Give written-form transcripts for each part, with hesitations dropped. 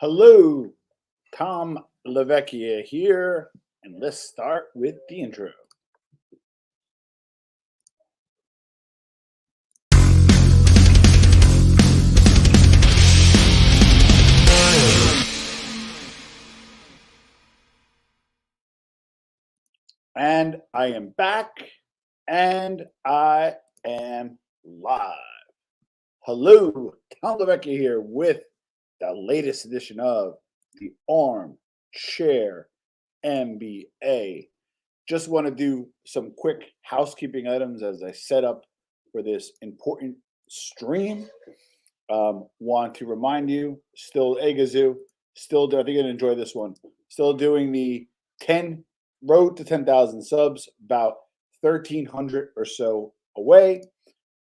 Hello, Tom Lavecchia here, and let's start with the intro. And I am back, and I am live. Hello, Tom Lavecchia here with the latest edition of the Armchair MBA. Just want to do some quick housekeeping items as I set up for this important stream. Want to remind you, still Agazoo, still I think you're gonna enjoy this one. Still doing the 10 road to 10,000 subs, about 1,300 or so away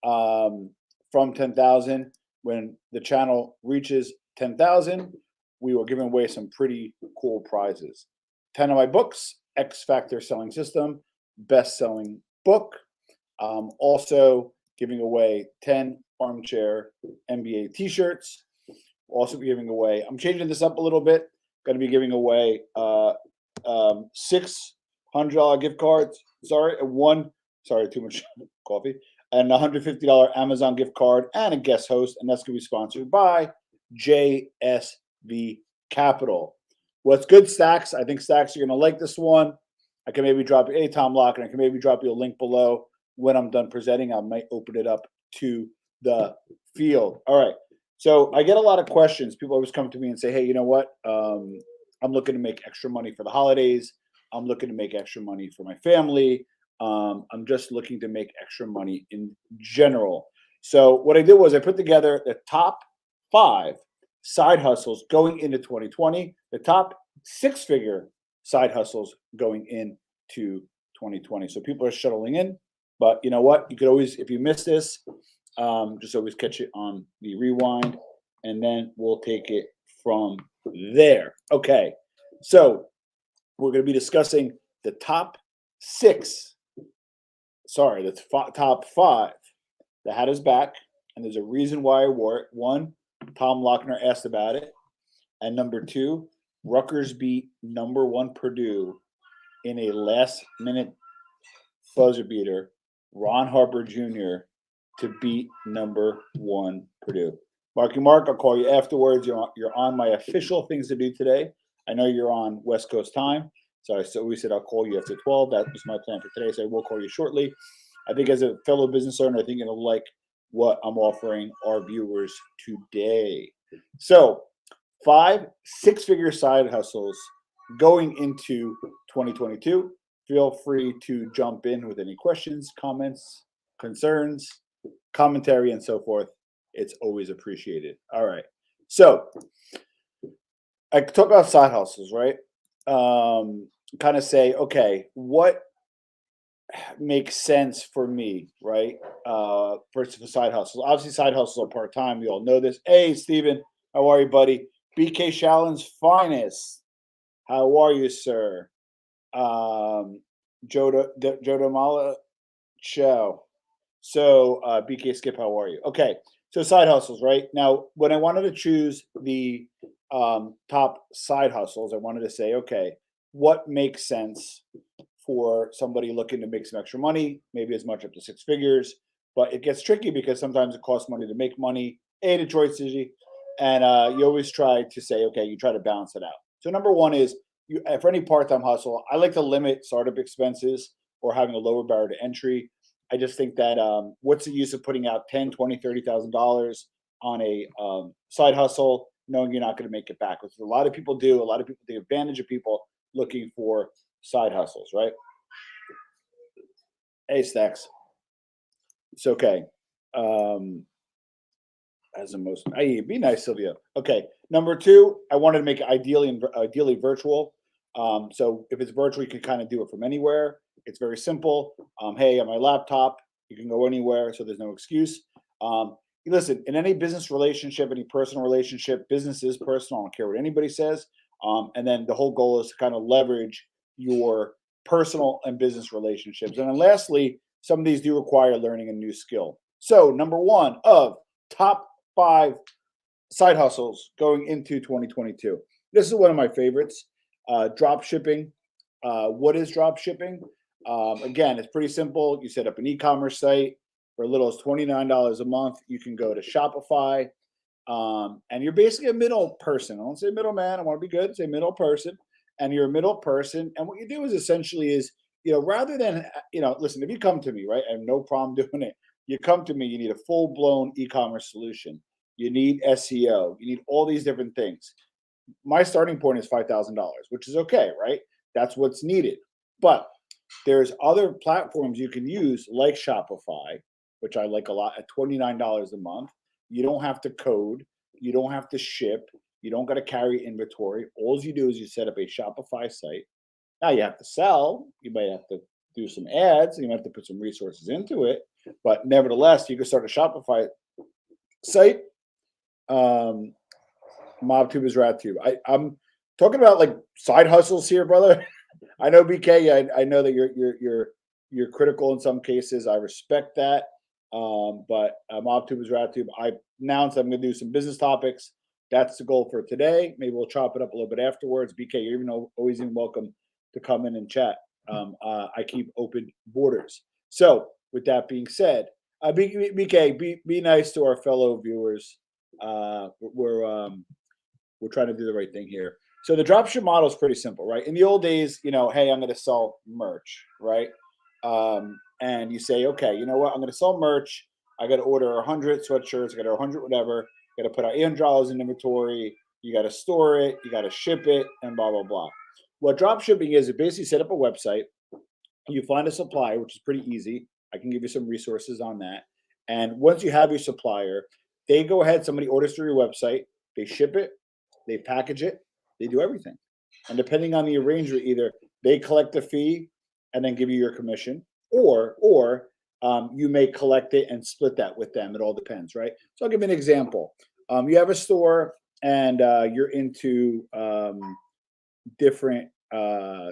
from 10,000. When the channel reaches 10,000, we will give away some pretty cool prizes. 10 of my books, X Factor Selling System, best-selling book. Also giving away 10 Armchair MBA t-shirts. Also be giving away, I'm changing this up a little bit. Going to be giving away $600 gift cards. Sorry, too much coffee. And $150 Amazon gift card and a guest host. And that's going to be sponsored by Jsv Capital. What's good, Stacks? I think Stacks, you're going to like this one. I can maybe drop you, Tom Lock, and I can maybe drop you a link below. When I'm done presenting, I might open it up to the field. All right. So I get a lot of questions. People always come to me and say, hey, you know what? I'm looking to make extra money for the holidays. I'm looking to make extra money for my family. I'm just looking to make extra money in general. So what I did was I put together the top 5 side hustles going into 2020, the top 6-figure side hustles going into 2020. So people are shuttling in. But you know what? You could always, if you miss this, just always catch it on the rewind, and then we'll take it from there. Okay, so we're going to be discussing the top 6. Sorry, the top 5. The hat is back, and there's a reason why I wore it. 1, Tom Lochner asked about it, and number 2, Rutgers beat number 1 Purdue in a last-minute buzzer beater. Ron Harper Jr. to beat number 1 Purdue. Marky Mark, I'll call you afterwards. You're on my official things to do today. I know you're on West Coast time, so we said I'll call you after 12. That was my plan for today, so I will call you shortly. I think as a fellow business owner, I think you'll like what I'm offering our viewers today. So 5 6-figure side hustles going into 2022. Feel free to jump in with any questions, comments, concerns, commentary, and so forth. It's always appreciated. All right. So I talk about side hustles, right? Kind of say, okay, what makes sense for me, right? First of the side hustles. Obviously, side hustles are part-time. We all know this. Hey, Steven, how are you, buddy? BK Shallon's finest. How are you, sir? Joda Mala Chow. So BK Skip, how are you? Okay, so side hustles, right? Now, when I wanted to choose the top side hustles, I wanted to say, okay, what makes sense for somebody looking to make some extra money, maybe as much up to 6 figures, but it gets tricky because sometimes it costs money to make money. Detroit's easy, and you always try to say, okay, you try to balance it out. So number 1 is, for any part-time hustle, I like to limit startup expenses or having a lower barrier to entry. I just think that what's the use of putting out $10,000, $20,000, $30,000 on a side hustle, knowing you're not going to make it back? Which a lot of people do. A lot of people take advantage of people looking for side hustles, right? Hey, Stacks. It's okay. As the most, hey, be nice, Sylvia. Okay, number 2, I wanted to make it ideally virtual. So if it's virtual, you can kind of do it from anywhere. It's very simple. Hey, on my laptop, you can go anywhere, so there's no excuse. Listen, in any business relationship, any personal relationship, business is personal. I don't care what anybody says. And then the whole goal is to kind of leverage your personal and business relationships. And then lastly, some of these do require learning a new skill. So number 1 of top 5 side hustles going into 2022. This is one of my favorites. Drop shipping. What is drop shipping? Again, it's pretty simple. You set up an e-commerce site for as little as $29 a month. You can go to Shopify, and you're basically a middle person. I don't say middleman. I want to be good. Say middle person, and you're a middle person. And what you do is essentially is, rather than, listen, if you come to me, right, I have no problem doing it. You come to me, you need a full blown e-commerce solution. You need SEO. You need all these different things. My starting point is $5,000, which is okay, right? That's what's needed. But there's other platforms you can use like Shopify, which I like a lot, at $29 a month. You don't have to code. You don't have to ship. You don't got to carry inventory. All you do is you set up a Shopify site. Now you have to sell. You might have to do some ads. You might have to put some resources into it. But nevertheless, you can start a Shopify site. MobTube is RadTube. I'm talking about like side hustles here, brother. I know BK. I know that you're critical in some cases. I respect that. But MobTube is RadTube. I announced I'm going to do some business topics. That's the goal for today. Maybe we'll chop it up a little bit afterwards. BK, you're always welcome to come in and chat. I keep open borders. So with that being said, BK, be nice to our fellow viewers. We're trying to do the right thing here. So the dropship model is pretty simple, right? In the old days, hey, I'm going to sell merch, right? And you say, okay, you know what? I'm going to sell merch. I got to order 100 sweatshirts. I got to order 100 whatever. Got to put out $800 in inventory. You got to store it. You got to ship it, and blah blah blah. What drop shipping is, it basically set up a website. You find a supplier, which is pretty easy. I can give you some resources on that. And once you have your supplier, they go ahead. Somebody orders through your website. They ship it. They package it. They do everything. And depending on the arrangement, either they collect a fee and then give you your commission, or you may collect it and split that with them. It all depends, right? So I'll give you an example. You have a store and you're into different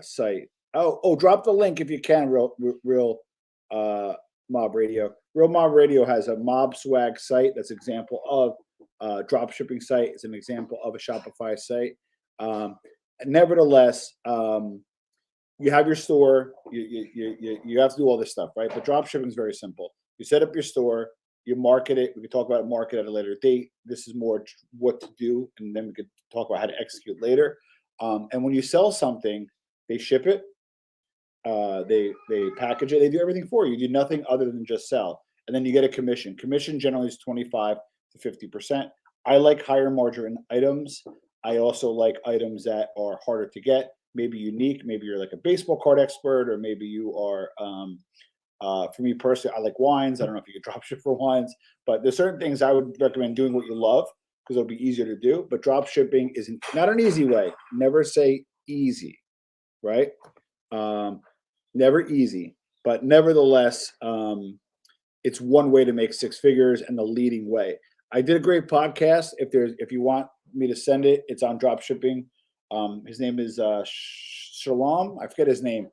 site. Oh, drop the link if you can. Real Mob Radio. Real Mob Radio has a Mob Swag site. That's an example of drop shipping site. It's an example of a Shopify site. Nevertheless, you have your store. You have to do all this stuff, right? But drop shipping is very simple. You set up your store. You market it. We can talk about market at a later date. This is more what to do, and then we could talk about how to execute later. And when you sell something, they ship it. They package it. They do everything for you. You do nothing other than just sell, and then you get a commission. Commission generally is 25 to 50%. I like higher margin items. I also like items that are harder to get, maybe unique. Maybe you're like a baseball card expert, or maybe you are. For me personally, I like wines. I don't know if you could drop ship for wines, but there's certain things I would recommend doing what you love because it'll be easier to do. But drop shipping is not an easy way. Never say easy, right? Never easy, but nevertheless, it's one way to make six figures and the leading way. I did a great podcast. If you want me to send it, it's on drop shipping. His name is Shalom. I forget his name.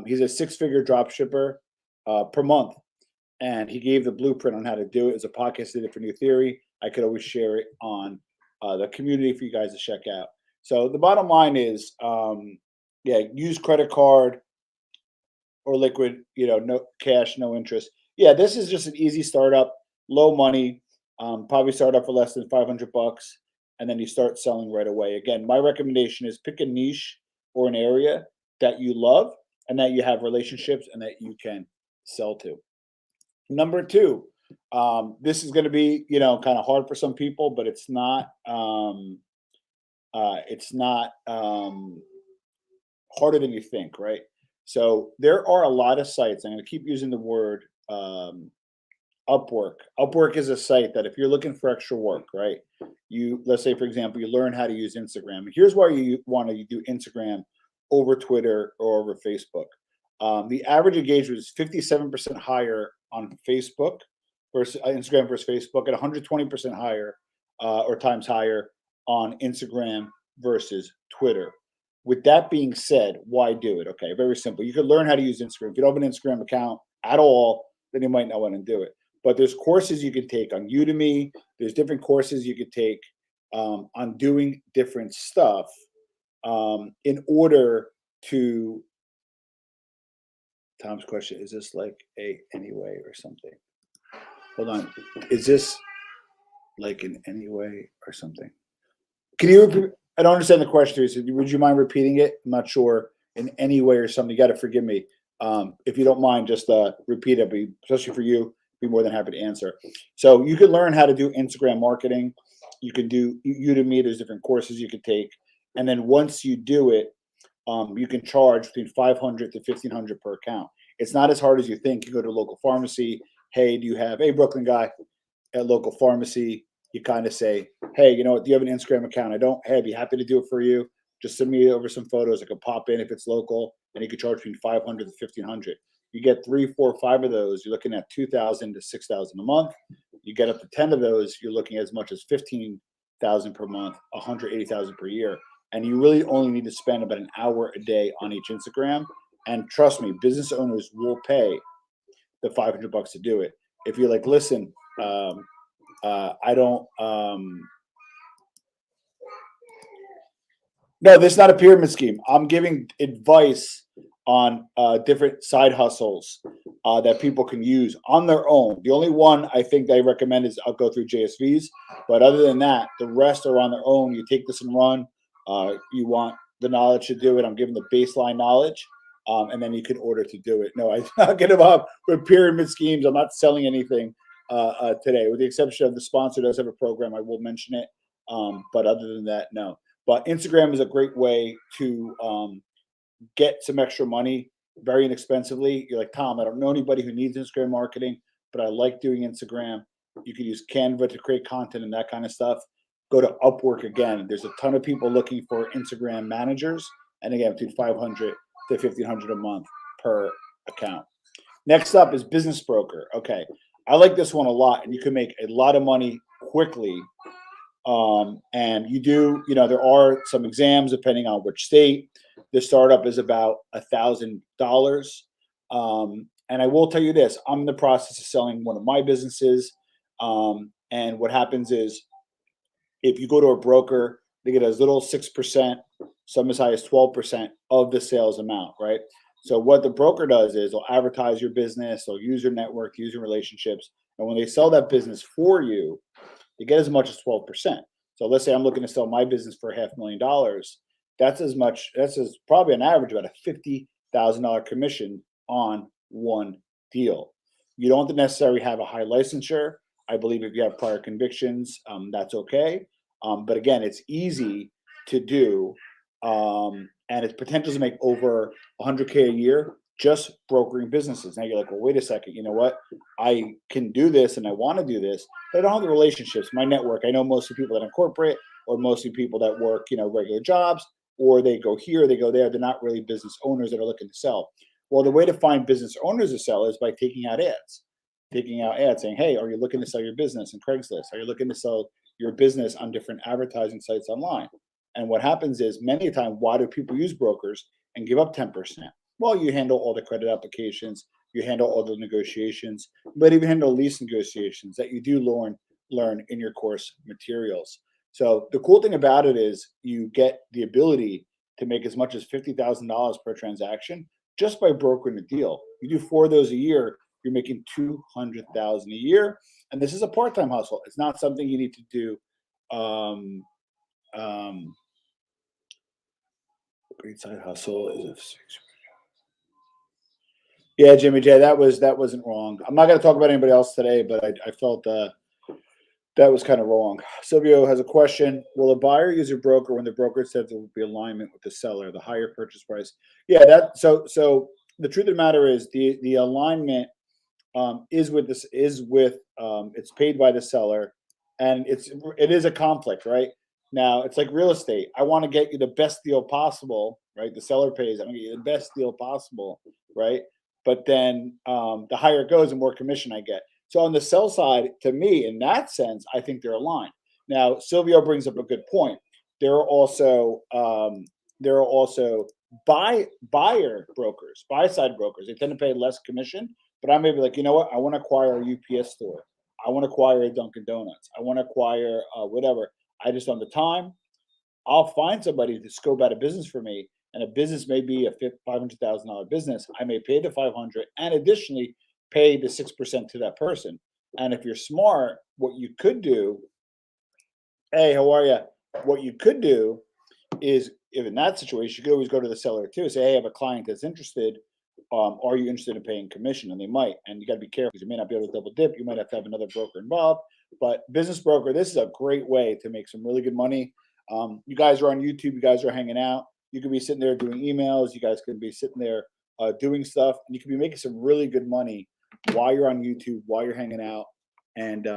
He's a six-figure drop shipper per month, and he gave the blueprint on how to do it. It's a podcast. Did it for New Theory. I could always share it on the community for you guys to check out. So the bottom line is, use credit card or liquid. No cash, no interest. Yeah, this is just an easy startup, low money. Probably start up for less than $500, and then you start selling right away. Again, my recommendation is pick a niche or an area that you love and that you have relationships and that you can sell to. Number two, this is going to be, kind of hard for some people, but it's not harder than you think, right? So there are a lot of sites. I'm going to keep using the word Upwork. Upwork is a site that if you're looking for extra work, right? Let's say, for example, you learn how to use Instagram. Here's why you want to do Instagram over Twitter or over Facebook. The average engagement is 57% higher on Facebook versus Instagram versus Facebook, and 120% higher or times higher on Instagram versus Twitter. With that being said, why do it? Okay, very simple. You can learn how to use Instagram. If you don't have an Instagram account at all, then you might not want to do it. But there's courses you can take on Udemy. There's different courses you could take on doing different stuff in order to. Tom's question, is this like a anyway or something? Hold on. Is this like in any way or something? Can you repeat? I don't understand the question. So would you mind repeating it? I'm not sure. In any way or something. You got to forgive me. If you don't mind, just repeat it. Especially for you, be more than happy to answer. So you could learn how to do Instagram marketing. You could do Udemy. There's different courses you could take. And then once you do it, you can charge between $500 to $1,500 per account. It's not as hard as you think. You go to a local pharmacy. Hey, do you have a Brooklyn guy at local pharmacy? You kind of say, hey, you know what? Do you have an Instagram account? I don't. Hey, I'd be happy to do it for you. Just send me over some photos. I could pop in if it's local, and you could charge between $500 to $1,500. You get 3, 4, 5 of those, you're looking at $2,000 to $6,000 a month. You get up to 10 of those, you're looking at as much as $15,000 per month, $180,000 per year. And you really only need to spend about an hour a day on each Instagram. And trust me, business owners will pay the $500 to do it. If you're like, listen, I don't. No, this is not a pyramid scheme. I'm giving advice on different side hustles that people can use on their own. The only one I think I recommend is I'll go through JSVs. But other than that, the rest are on their own. You take this and run. You want the knowledge to do it. I'm giving the baseline knowledge. And then you can order to do it. No, I'm not getting up with pyramid schemes. I'm not selling anything today, with the exception of the sponsor does have a program. I will mention it. But other than that, no. But Instagram is a great way to get some extra money very inexpensively. You're like, Tom, I don't know anybody who needs Instagram marketing, but I like doing Instagram. You can use Canva to create content and that kind of stuff. Go to Upwork again. There's a ton of people looking for Instagram managers. And again, between $500 to $1,500 a month per account. Next up is Business Broker. Okay. I like this one a lot, and you can make a lot of money quickly. And you do, there are some exams depending on which state. The startup is about $1,000. And I will tell you this, I'm in the process of selling one of my businesses. And what happens is if you go to a broker, they get as little as 6%, some as high as 12% of the sales amount, right? So what the broker does is they'll advertise your business, they'll use your network, use your relationships. And when they sell that business for you, they get as much as 12%. So let's say I'm looking to sell my business for $500,000. That's probably an average about a $50,000 commission on one deal. You don't necessarily have a high licensure. I believe if you have prior convictions, that's okay. But again, it's easy to do. And its potential to make over $100K a year just brokering businesses. Now you're like, well, wait a second. You know what? I can do this and I want to do this, but I don't have the relationships, my network. I know most of the people that are corporate or mostly people that work, regular jobs, or they go here, they go there. They're not really business owners that are looking to sell. Well, the way to find business owners to sell is by taking out ads saying, hey, are you looking to sell your business in Craigslist? Are you looking to sell your business on different advertising sites online? And what happens is many times, why do people use brokers and give up 10%? Well, you handle all the credit applications, you handle all the negotiations, but even handle lease negotiations that you do learn in your course materials. So the cool thing about it is you get the ability to make as much as $50,000 per transaction just by brokering a deal. You do 4 of those a year, you're making $200,000 a year. And this is a part-time hustle. It's not something you need to do. Great side hustle is a 6. Yeah, Jimmy J, that wasn't wrong. I'm not going to talk about anybody else today, but I felt that was kind of wrong. Silvio has a question. Will a buyer use a broker when the broker says there will be alignment with the seller, the higher purchase price? Yeah, so the truth of the matter is the alignment it's paid by the seller, and it is a conflict, right? Now it's like real estate. I want to get you the best deal possible, right? The seller pays. I'm going to get you the best deal possible, right? But then the higher it goes, the more commission I get. So on the sell side, to me, in that sense, I think they're aligned. Now, Silvio brings up a good point. There are also buyer brokers, buy side brokers. They tend to pay less commission, but I may be like, you know what? I want to acquire a UPS store. I want to acquire a Dunkin' Donuts. I want to acquire whatever. I just don't have the time. I'll find somebody to scope out a business for me, and a business may be a $500,000 business. I may pay the 500 and additionally pay the 6% to that person. And if you're smart, what you could do, hey, how are you? What you could do is, if in that situation, you could always go to the seller too. Say, hey, I have a client that's interested. Are you interested in paying commission? And they might. And you got to be careful because you may not be able to double dip. You might have to have another broker involved. But business broker, this is a great way to make some really good money. You guys are on YouTube. You guys are hanging out. You could be sitting there doing emails. You guys could be sitting there doing stuff, and you could be making some really good money while you're on YouTube, while you're hanging out, and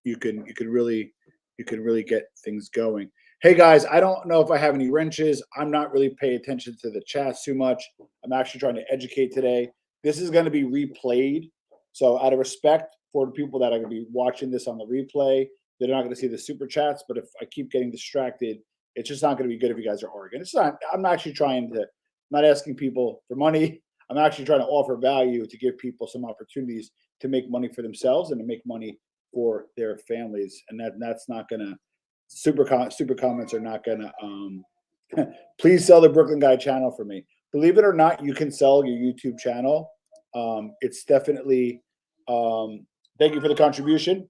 you can really get things going. Hey guys, I don't know if I have any wrenches. I'm not really paying attention to the chats too much. I'm actually trying to educate today. This is going to be replayed. So out of respect for the people that are going to be watching this on the replay, they're not going to see the super chats. But if I keep getting distracted, it's just not going to be good if you guys are arguing. It's not, I'm actually trying to, I'm not asking people for money. I'm actually trying to offer value to give people some opportunities to make money for themselves and to make money for their families. And that's not going to, super comments are not going to, please sell the Brooklyn Guy channel for me. Believe it or not, you can sell your YouTube channel. It's definitely, thank you for the contribution.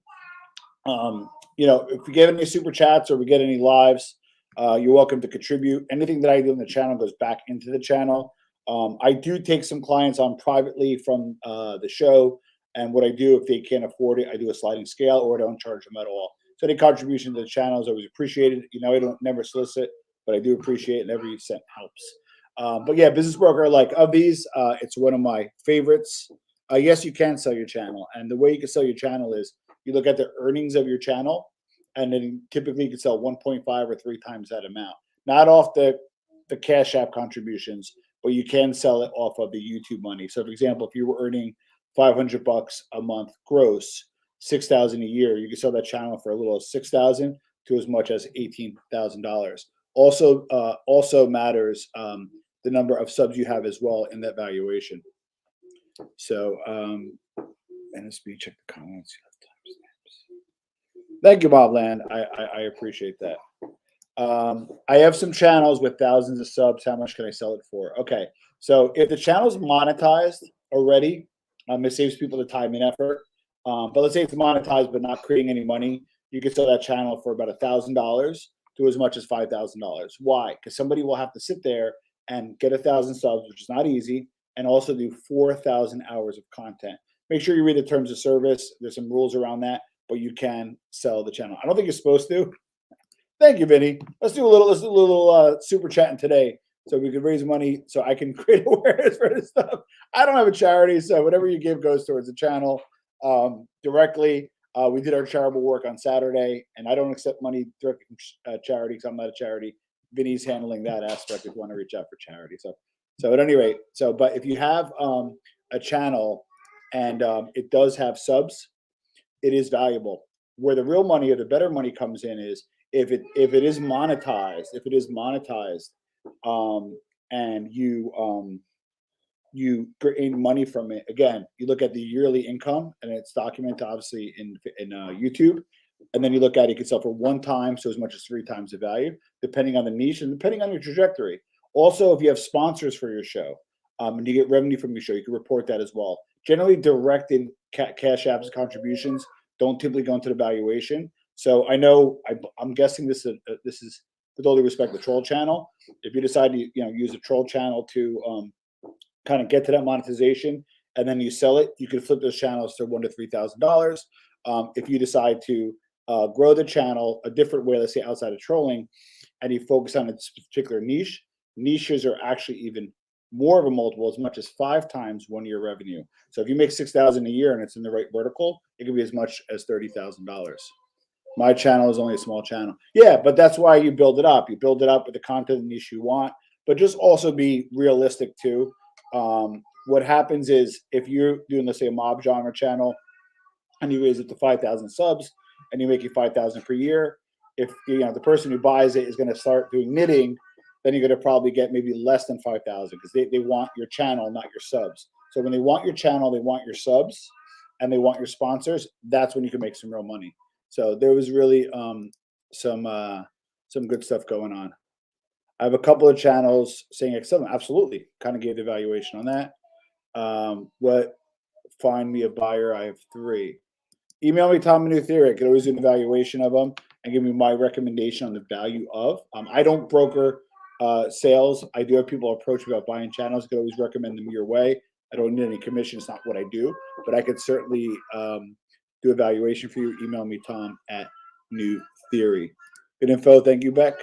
If we get any super chats or we get any lives, you're welcome to contribute. Anything that I do on the channel goes back into the channel. I do take some clients on privately from the show. And what I do, if they can't afford it, I do a sliding scale or I don't charge them at all. So any contribution to the channel is always appreciated. I don't never solicit, but I do appreciate it, and every cent helps. But yeah, business broker, like of these, it's one of my favorites. Yes, you can sell your channel. And the way you can sell your channel is you look at the earnings of your channel, and then typically you can sell 1.5 or 3 times that amount. Not off the Cash App contributions, but you can sell it off of the YouTube money. So for example, if you were earning $500 a month gross, $6,000 a year, you can sell that channel for a little $6,000 to as much as $18,000. Also matters the number of subs you have as well in that valuation. So, and let's check the comments. Thank you, Bob Land. I appreciate that. I have some channels with thousands of subs. How much can I sell it for? Okay, so if the channel's monetized already, it saves people the time and effort. But let's say it's monetized but not creating any money, you can sell that channel for about $1,000 to as much as $5,000. Why? Because somebody will have to sit there and get 1,000 subs, which is not easy, and also do 4,000 hours of content. Make sure you read the terms of service. There's some rules around that, but you can sell the channel. I don't think you're supposed to. Thank you, Vinny. Let's do a little super chatting today, so we can raise money so I can create awareness for this stuff. I don't have a charity, so whatever you give goes towards the channel directly. We did our charitable work on Saturday, and I don't accept money directly from charity because I'm not a charity. Vinny's handling that aspect if you want to reach out for charity. So at any rate, but if you have a channel and it does have subs, it is valuable. Where the real money or the better money comes in is if it is monetized, and you gain money from it. Again, you look at the yearly income, and it's documented obviously in YouTube, and then you look at it, you can sell for 1 time, so as much as 3 times the value, depending on the niche and depending on your trajectory. Also, if you have sponsors for your show, and you get revenue from your show, you can report that as well. Generally, directed Cash Apps contributions don't typically go into the valuation. So I know I'm guessing this is with all due respect the troll channel. If you decide to use a troll channel to kind of get to that monetization, and then you sell it, you can flip those channels to $1,000 to $3,000. If you decide to grow the channel a different way, let's say outside of trolling, and you focus on a particular niche, niches are actually even more of a multiple, as much as 5 times 1 year revenue. So if you make $6,000 a year and it's in the right vertical, it could be as much as $30,000. My channel is only a small channel. Yeah, but that's why you build it up. You build it up with the content and niche you want, but just also be realistic too. What happens is if you're doing, let's say, a mob genre channel and you raise it to 5,000 subs and you make it 5,000 per year, if the person who buys it is going to start doing knitting, then you're going to probably get maybe less than 5,000 because they want your channel, not your subs. So when they want your channel, they want your subs and they want your sponsors. That's when you can make some real money. So there was really some good stuff going on. I have a couple of channels saying excellent. Absolutely, kind of gave the evaluation on that. What find me a buyer? I have 3. Email me Tom a new theory. I could always do an evaluation of them and give me my recommendation on the value of. I don't broker sales. I do have people approach me about buying channels. I could always recommend them your way. I don't need any commission. It's not what I do, but I could certainly do evaluation for you. Email me Tom at New Theory. Good info. Thank you, Beck.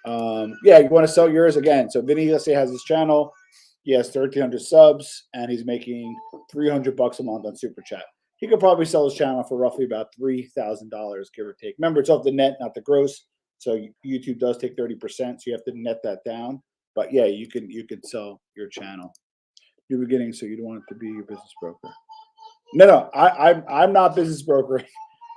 Yeah, you want to sell yours again. So Vinny, let's say, has his channel. He has 1,300 subs, and he's making $300 a month on Super Chat. He could probably sell his channel for roughly about $3,000, give or take. Remember, it's off the net, not the gross. So YouTube does take 30%, so you have to net that down. But yeah, you can sell your channel. New beginning, so you don't want it to be your business broker. No, I'm not business brokering.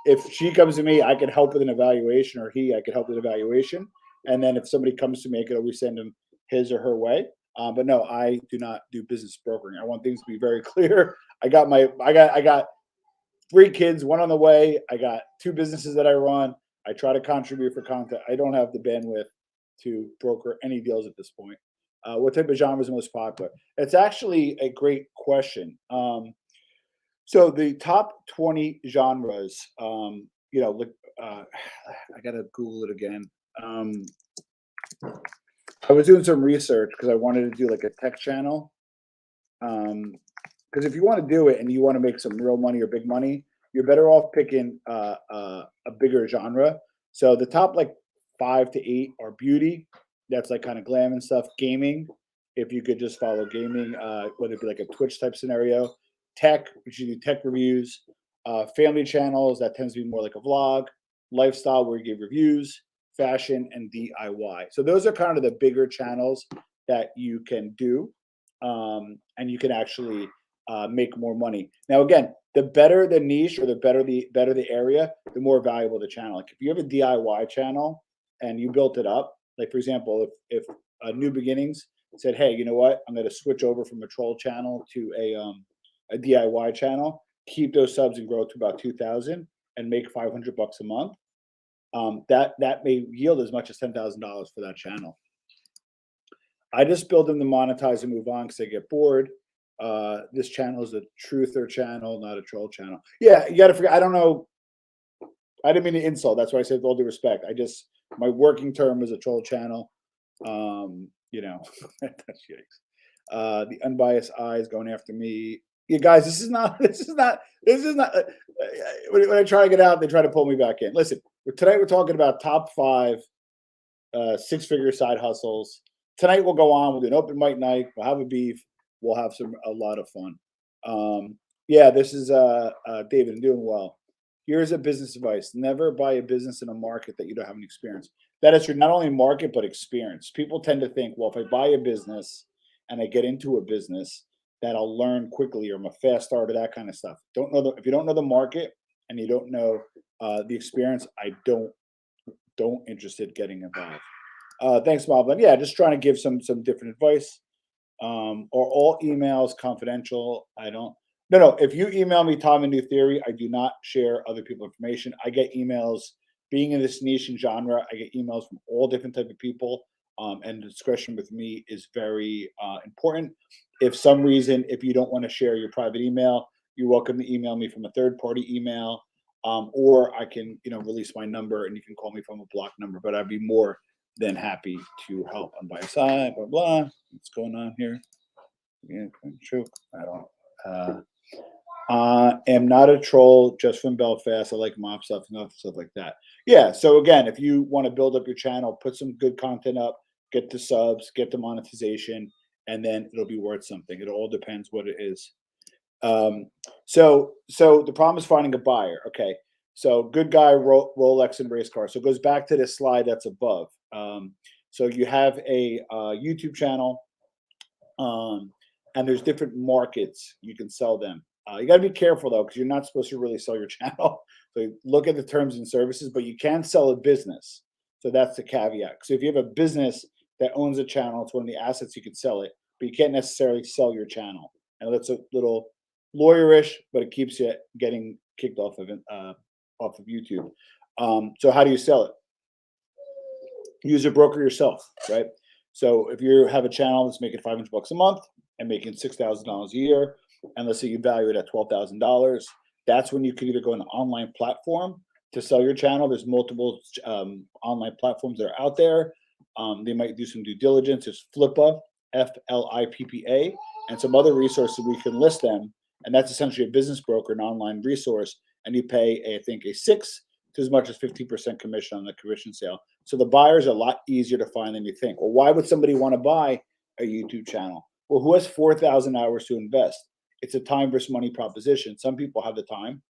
If she comes to me, I can help with an evaluation, or I could help with evaluation. And then if somebody comes to me, I could always send them his or her way. But no, I do not do business brokering. I want things to be very clear. I got 3 kids, 1 on the way. I got 2 businesses that I run. I try to contribute for content. I don't have the bandwidth to broker any deals at this point. What type of genre is most popular? It's actually a great question. So the top 20 genres, look, I gotta Google it again. I was doing some research because I wanted to do like a tech channel. Because if you want to do it and you want to make some real money or big money, you're better off picking a bigger genre. So the top like 5 to 8 are beauty. That's like kind of glam and stuff. Gaming, if you could just follow gaming, whether it be like a Twitch type scenario. Tech, which you do tech reviews. Family channels, that tends to be more like a vlog. Lifestyle, where you give reviews. Fashion, and DIY. So those are kind of the bigger channels that you can do, and you can actually make more money. Now, again, the better the niche or the better the area, the more valuable the channel. Like if you have a DIY channel and you built it up, like for example, if New Beginnings said, hey, you know what, I'm going to switch over from a troll channel to a DIY channel, keep those subs and grow to about 2,000 and make $500 a month. That may yield as much as $10,000 for that channel. I just build them to monetize and move on because they get bored. This channel is a truther channel, not a troll channel. Yeah, you got to forget. I don't know. I didn't mean to insult. That's why I said with all due respect. My working term is a troll channel. That's yikes. The unbiased eyes going after me. Yeah, guys, this is not. When I try to get out, they try to pull me back in. Listen, tonight we're talking about top 5 6-figure side hustles. Tonight we'll go on. We'll do an open mic night. We'll have a beef. We'll have a lot of fun. Yeah, this is David. I'm doing well. Here's a business advice: never buy a business in a market that you don't have any experience. That is true. Not only market but experience. People tend to think, well, if I buy a business and I get into a business, that I'll learn quickly, or I'm a fast starter, that kind of stuff. If you don't know the market and you don't know the experience, I don't interested getting involved. Thanks, Bob. Yeah, just trying to give some different advice. Are all emails confidential? I don't. No. If you email me, Tom, a new theory, I do not share other people's information. I get emails. Being in this niche and genre, I get emails from all different type of people, and discretion with me is very important. If you don't want to share your private email, you're welcome to email me from a third-party email, or I can, release my number and you can call me from a block number. But I'd be more than happy to help on my side. Blah blah. What's going on here? Yeah, true. I don't. Am not a troll, just from Belfast. I like mob stuff and stuff like that. Yeah. So again, if you want to build up your channel, put some good content up, get the subs, get the monetization, and then it'll be worth something. It all depends what it is. So the problem is finding a buyer. Okay. So good guy, Rolex and race car. So it goes back to this slide that's above. So you have a YouTube channel, and there's different markets you can sell them. You got to be careful though, because you're not supposed to really sell your channel. So look at the terms and services, but you can sell a business. So that's the caveat. So if you have a business that owns a channel, it's one of the assets, you can sell it, but you can't necessarily sell your channel. And that's a little lawyerish, but it keeps you getting kicked off of YouTube. So how do you sell it? use a broker yourself, right? So if you have a channel that's making $500 a month and making $6,000 a year, and let's say you value it at $12,000, that's when you can either go on an online platform to sell your channel. There's multiple online platforms that are out there. They might do some due diligence. There's Flippa, Flippa, and some other resources we can list them. And that's essentially a business broker, an online resource, and you pay, I think, a 6 to as much as 15% commission on the commission sale. So the buyers are a lot easier to find than you think. Well, why would somebody want to buy a YouTube channel? Well, who has 4,000 hours to invest? It's a time versus money proposition. Some people have the time,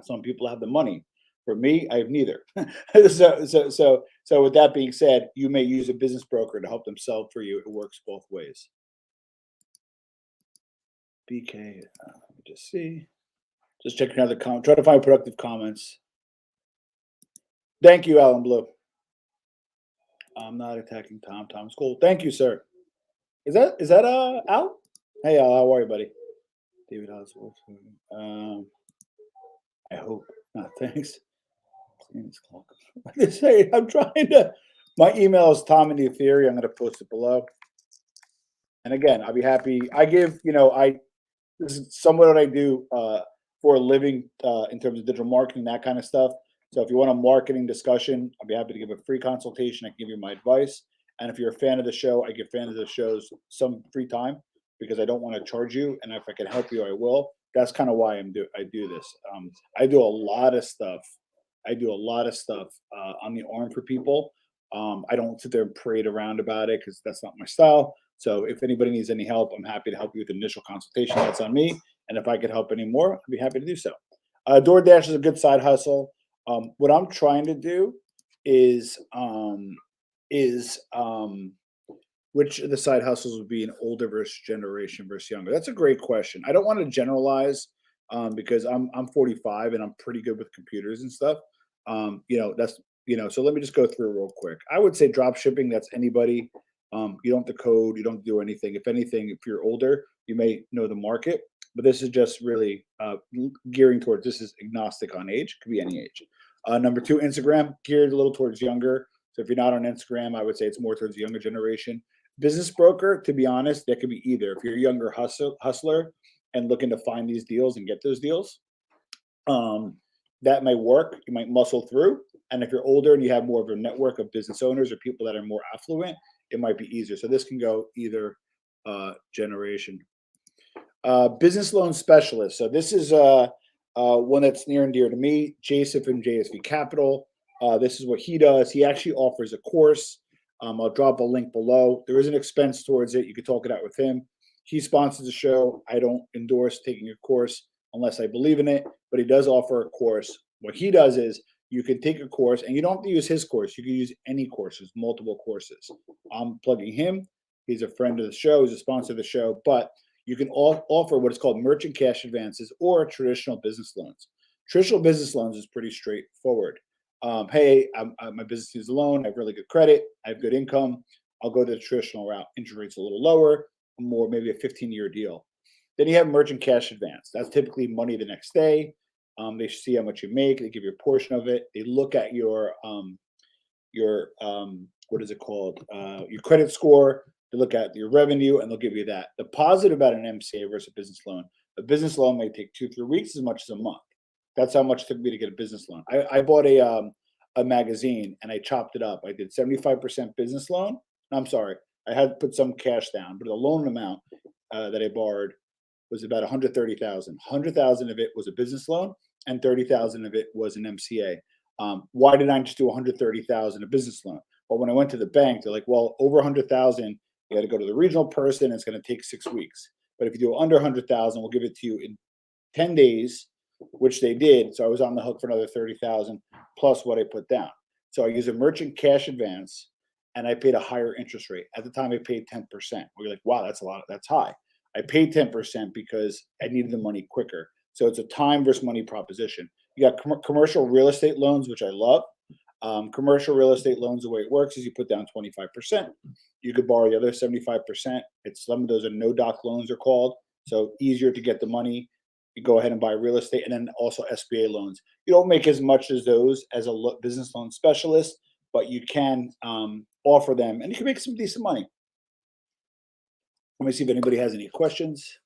some people have the money. For me, I have neither. So with that being said, you may use a business broker to help them sell for you. It works both ways. BK, let me just see. Just checking another comment. Try to find productive comments. Thank you, Alan Blue. I'm not attacking Tom. Tom's cool. Thank you, sir. Is that Al? Hey, Al, how are you, buddy? David, how's it? I hope. No, thanks. I'm trying to. My email is Tom in the Theory. I'm going to post it below. And again, I'll be happy. I give, this is somewhat what I do for a living in terms of digital marketing, that kind of stuff. So if you want a marketing discussion, I'll be happy to give a free consultation. I can give you my advice. And if you're a fan of the show, I give fans of the shows some free time because I don't want to charge you. And if I can help you, I will. That's kind of why I do this. I do a lot of stuff. On the arm for people. I don't sit there and parade around about it because that's not my style. So if anybody needs any help, I'm happy to help you with the initial consultation. That's on me. And if I could help any more, I'd be happy to do so. DoorDash is a good side hustle. What I'm trying to do is which of the side hustles would be an older versus generation versus younger? That's a great question. I don't want to generalize because I'm 45 and I'm pretty good with computers and stuff. So let me just go through real quick. I would say drop shipping, that's anybody. You don't have to code, you don't do anything. If anything, if you're older, you may know the market, but this is just really gearing towards, this is agnostic on age, could be any age. Number 2, Instagram, geared a little towards younger. So if you're not on Instagram, I would say it's more towards the younger generation. Business broker, to be honest, that could be either. If you're a younger hustler and looking to find these deals and get those deals, that might work. You might muscle through. And if you're older and you have more of a network of business owners or people that are more affluent, it might be easier. So this can go either generation. Business loan specialist. So this is one that's near and dear to me, Jsv from Jsv Capital. This is what he does. He actually offers a course. I'll drop a link below. There is an expense towards it. You can talk it out with him. He sponsors the show. I don't endorse taking a course unless I believe in it, but he does offer a course. What he does is you can take a course, and you don't have to use his course. You can use any courses, multiple courses. I'm plugging him. He's a friend of the show. He's a sponsor of the show, but you can offer what is called merchant cash advances or traditional business loans. Traditional business loans is pretty straightforward. Hey, my business needs a loan. I have really good credit. I have good income. I'll go the traditional route. Interest rates a little lower, more maybe a 15-year deal. Then you have merchant cash advance. That's typically money the next day. They see how much you make. They give you a portion of it. They look at your what is it called? Your credit score. They look at your revenue, and they'll give you that. The positive about an MCA versus a business loan: a business loan may take 2-3 weeks, as much as a month. That's how much it took me to get a business loan. I bought a magazine and I chopped it up. I did 75% business loan. I'm sorry, I had to put some cash down, but the loan amount that I borrowed was about $130,000. $100,000 of it was a business loan, and $30,000 of it was an MCA. Why didn't I just do $130,000 a business loan? Well, when I went to the bank, they're like, "Well, over $100,000, you got to go to the regional person. And it's going to take 6 weeks. But if you do under $100,000, we'll give it to you in 10 days." Which they did. So I was on the hook for another $30,000 plus what I put down. So I used a merchant cash advance, and I paid a higher interest rate. At the time, I paid 10%. We're like, wow, that's a lot. That's high. I paid 10% because I needed the money quicker. So it's a time versus money proposition. You got commercial real estate loans, which I love. Commercial real estate loans, the way it works is you put down 25%. You could borrow the other 75%. Some of those are no-doc loans, they're called. So easier to get the money. You go ahead and buy real estate, and then also SBA loans. You don't make as much as those as a business loan specialist, but you can offer them, and you can make some decent money. Let me see if anybody has any questions.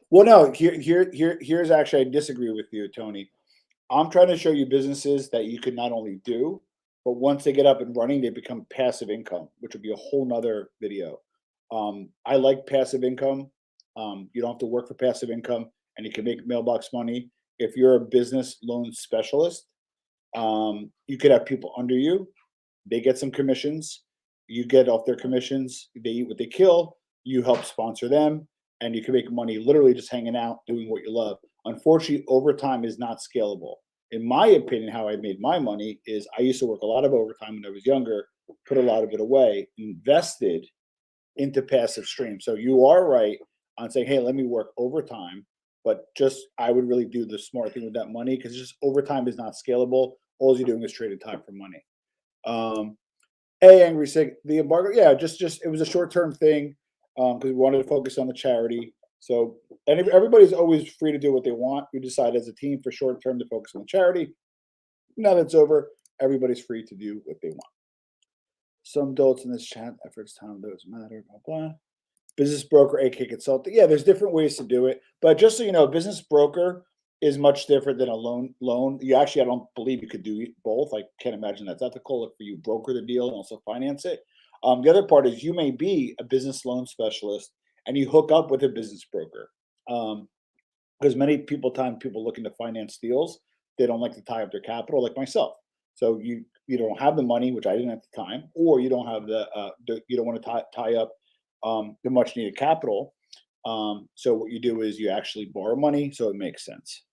Well, no, here's actually, I disagree with you, Tony. I'm trying to show you businesses that you can not only do, but once they get up and running, they become passive income, which would be a whole nother video. I like passive income. You don't have to work for passive income, and you can make mailbox money. If you're a business loan specialist, you could have people under you. They get some commissions. You get off their commissions. They eat what they kill. You help sponsor them, and you can make money literally just hanging out, doing what you love. Unfortunately, overtime is not scalable. In my opinion, how I made my money is I used to work a lot of overtime when I was younger, put a lot of it away, invested into passive streams. So you are right on saying, hey, let me work overtime, but just I would really do the smart thing with that money, because just overtime is not scalable. All you're doing is trading time for money. Angry Sig, the embargo, yeah, just it was a short-term thing, because we wanted to focus on the charity. So everybody's always free to do what they want. We decided as a team for short-term to focus on the charity. Now that's over, everybody's free to do what they want. Some adults in this chat, efforts, time, those matter, blah, blah. Business broker, AK consultant. Yeah, there's different ways to do it. But just so you know, business broker is much different than a loan. You actually, I don't believe you could do both. I can't imagine that's ethical if you broker the deal and also finance it. The other part is you may be a business loan specialist and you hook up with a business broker. Because many people looking to finance deals, they don't like to tie up their capital, like myself. So you don't have the money, which I didn't at the time, or you don't have you don't want to tie up the much needed capital. So what you do is you actually borrow money, so it makes sense.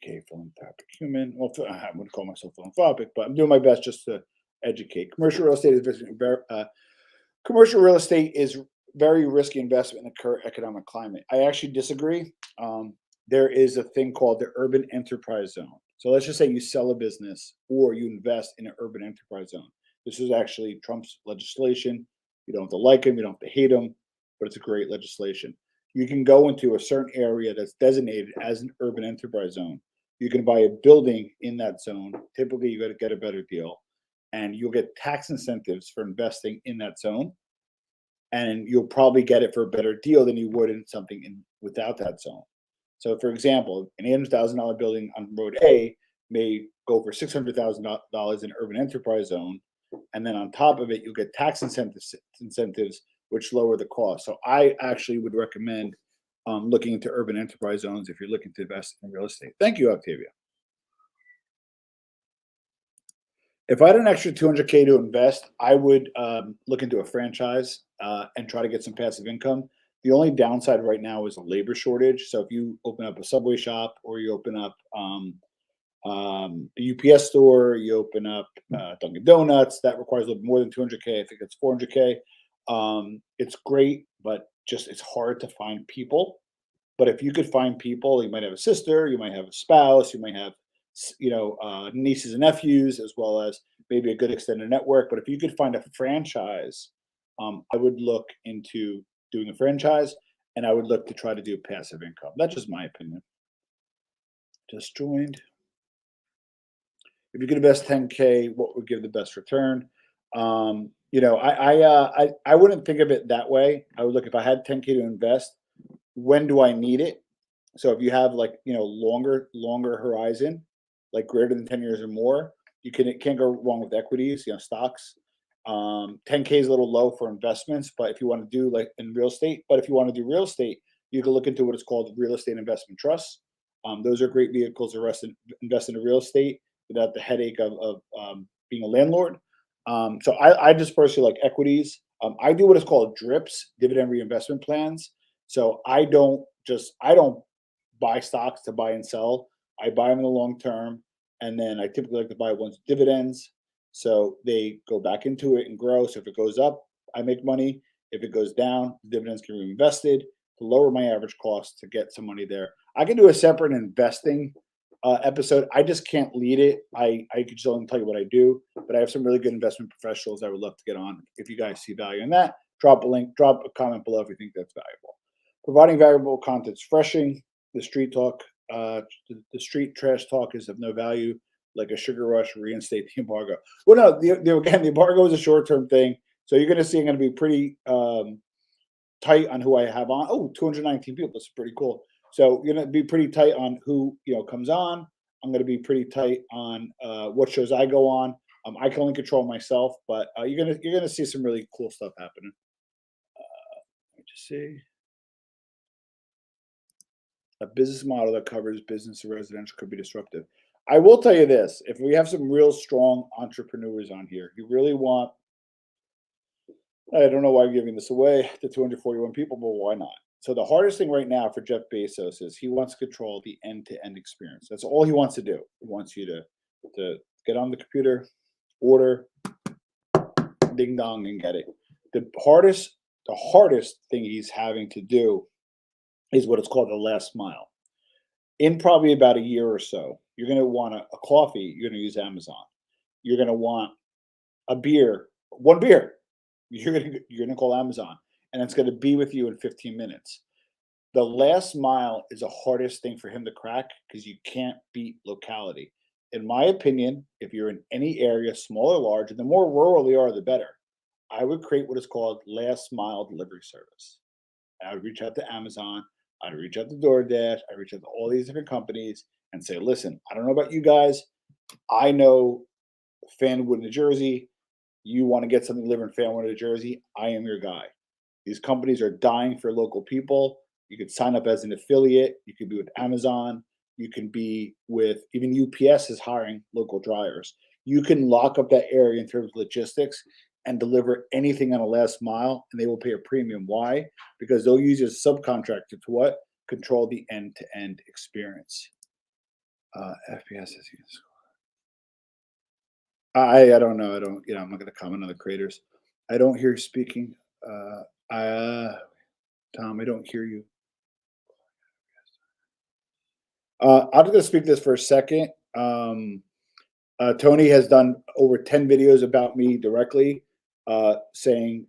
Okay, philanthropic human. Well, I wouldn't call myself philanthropic, but I'm doing my best just to educate. Commercial real estate is very risky investment in the current economic climate. I actually disagree. There is a thing called the urban enterprise zone. So let's just say you sell a business or you invest in an urban enterprise zone. This is actually Trump's legislation. You don't have to like him, you don't have to hate him, but it's a great legislation. You can go into a certain area that's designated as an urban enterprise zone. You can buy a building in that zone. Typically, you got to get a better deal, and you'll get tax incentives for investing in that zone. And you'll probably get it for a better deal than you would in something without that zone. So, for example, an $800,000 building on Road A may go for $600,000 in urban enterprise zone, and then on top of it, you'll get tax incentives which lower the cost. So, I actually would recommend looking into urban enterprise zones if you're looking to invest in real estate. Thank you, Octavia. If I had an extra $200K to invest, I would look into a franchise and try to get some passive income. The only downside right now is a labor shortage. So if you open up a Subway shop, or you open up a UPS store, you open up Dunkin' Donuts, that requires a little more than $200K. I think it's $400K. It's great, but just it's hard to find people. But if you could find people, you might have a sister, you might have a spouse, you might have nieces and nephews, as well as maybe a good extended network. But if you could find a franchise, I would look into doing a franchise, and I would look to try to do passive income. That's just my opinion. Just joined. If you could invest 10K, what would give the best return? I wouldn't think of it that way. I would look, if I had 10K to invest, when do I need it? So if you have longer horizon, like greater than 10 years or more, it can't go wrong with equities, stocks. 10K is a little low for investments, but if you want to do like in real estate, you can look into what is called real estate investment trusts. Those are great vehicles to invest in real estate without the headache of being a landlord. So I just personally like equities. I do what is called DRIPs, dividend reinvestment plans. So I don't buy stocks to buy and sell. I buy them in the long term, and then I typically like to buy ones with dividends, so they go back into it and grow. So if it goes up, I make money. If it goes down, the dividends can be reinvested to lower my average cost to get some money there. I can do a separate investing episode. I just can't lead it. I could just only tell you what I do, but I have some really good investment professionals I would love to get on. If you guys see value in that, drop a comment below if you think that's valuable. Providing valuable content, refreshing the street talk. The street trash talk is of no value. Like a sugar rush, reinstate the embargo. Well, no, again, the embargo is a short-term thing. So you're going to see I'm going to be pretty tight on who I have on. Oh, 219 people. That's pretty cool. So you're going to be pretty tight on who comes on. I'm going to be pretty tight on what shows I go on. I can only control myself, but you're gonna see some really cool stuff happening. Let me just see. A business model that covers business and residential could be disruptive. I will tell you this: if we have some real strong entrepreneurs on here, you really want. I don't know why I'm giving this away to 241 people, but why not? So the hardest thing right now for Jeff Bezos is he wants to control the end-to-end experience. That's all he wants to do. He wants you to get on the computer, order, ding dong, and get it. The hardest thing he's having to do is what it's called the last mile. In probably about a year or so, you're going to want a coffee. You're going to use Amazon. You're going to want a beer, one beer. You're going to call Amazon, and it's going to be with you in 15 minutes. The last mile is the hardest thing for him to crack because you can't beat locality. In my opinion, if you're in any area, small or large, and the more rural they are, the better. I would create what is called last mile delivery service. I would reach out to Amazon. I'd reach out to DoorDash. I'd reach out to all these different companies and say, listen, I don't know about you guys. I know Fanwood, New Jersey. You want to get something delivered in Fanwood, New Jersey. I am your guy. These companies are dying for local people. You could sign up as an affiliate. You could be with Amazon. You can be with even UPS is hiring local drivers. You can lock up that area in terms of logistics and deliver anything on a last mile, and they will pay a premium. Why? Because they'll use a subcontractor to what? Control the end-to-end experience. FPS is used. I don't know. I don't. I'm not going to comment on the creators. I don't hear you speaking. Tom, I don't hear you. I'm just going to speak this for a second. Tony has done over 10 videos about me directly, saying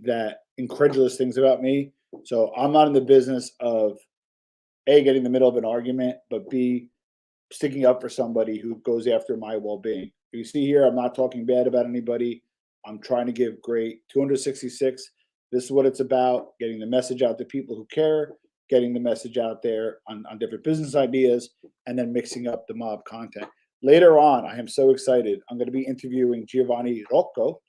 that incredulous things about me. So I'm not in the business of A, getting in the middle of an argument, but B, sticking up for somebody who goes after my well-being. You see here, I'm not talking bad about anybody. I'm trying to give great 266. This is what it's about, getting the message out to people who care, getting the message out there on different business ideas, and then mixing up the mob content. Later on, I am so excited. I'm going to be interviewing Giovanni Rocco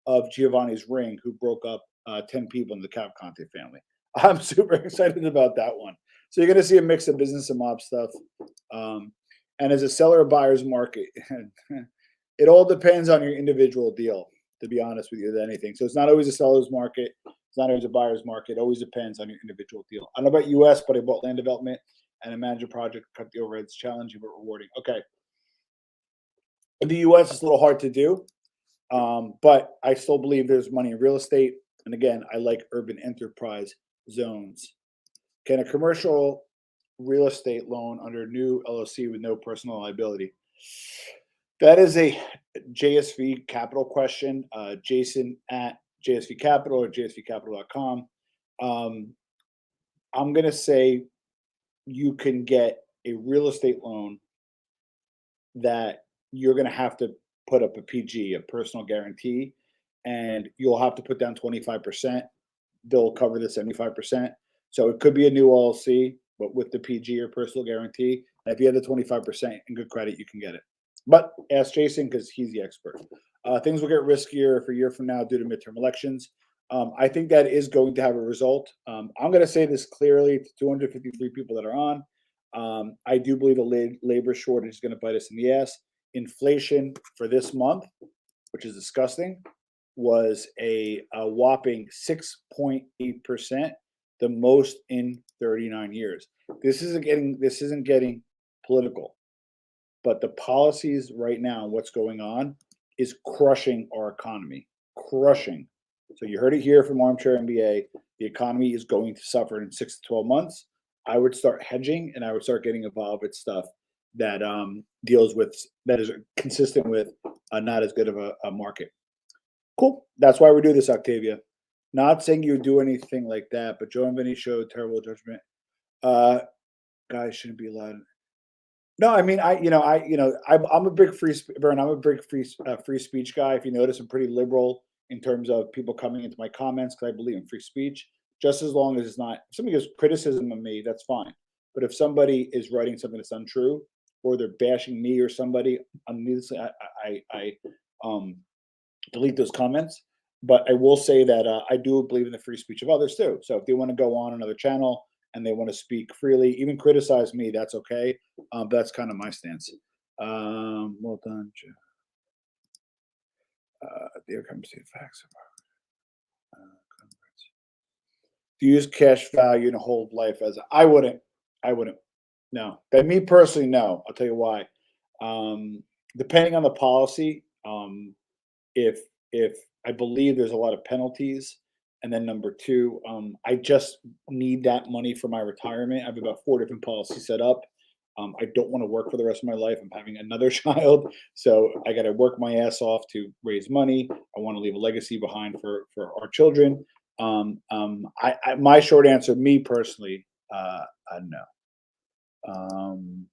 of Giovanni's Ring, who broke up 10 people in the Cavalcante family. I'm super excited about that one. So you're going to see a mix of business and mob stuff. And as a seller or buyer's market, it all depends on your individual deal, to be honest with you, than anything. So it's not always a seller's market. It's not always a buyer's market. It always depends on your individual deal. I don't know about US, but I bought land development and I managed a project, cut the overheads, challenging but rewarding. Okay. In the US, it's a little hard to do, but I still believe there's money in real estate. And again, I like urban enterprise zones. Can a commercial real estate loan under new LLC with no personal liability? That is a JSV Capital question. Jason at JSV Capital or jsvcapital.com. I'm going to say you can get a real estate loan that you're going to have to put up a PG, a personal guarantee, and you'll have to put down 25%. They'll cover the 75%. So it could be a new LLC, but with the PG or personal guarantee. And if you have the 25% in good credit, you can get it. But ask Jason because he's the expert. Things will get riskier for a year from now due to midterm elections. I think that is going to have a result. I'm going to say this clearly to 253 people that are on. I do believe the labor shortage is going to bite us in the ass. Inflation for this month, which is disgusting, was a whopping 6.8%, the most in 39 years. This isn't getting political, but the policies right now, what's going on, is crushing our economy. Crushing. So you heard it here from Armchair MBA. The economy is going to suffer in 6 to 12 months. I would start hedging and I would start getting involved with stuff that deals with, that is consistent with not as good of a market. Cool. That's why we do this, Octavia. Not saying you do anything like that, but Joe and Vinny showed terrible judgment. Guys shouldn't be allowed. No, I mean, I'm a big Vern, I'm a big free speech guy. If you notice, I'm pretty liberal in terms of people coming into my comments because I believe in free speech. Just as long as it's not, if somebody gives criticism of me, that's fine. But if somebody is writing something that's untrue, or they're bashing me or somebody, needlessly, I delete those comments. But I will say that I do believe in the free speech of others too. So if they want to go on another channel and they want to speak freely, even criticize me, that's okay. That's kind of my stance. Well done, Jeff. Dear comes to facts. To use cash value and hold life as I wouldn't. I wouldn't. No. That me personally, no. I'll tell you why. Depending on the policy, if I believe there's a lot of penalties, and then number two, I just need that money for my retirement. I have about 4 different policies set up. I don't want to work for the rest of my life. I'm having another child, so I got to work my ass off to raise money. I want to leave a legacy behind for our children. My short answer, me personally, no. I'm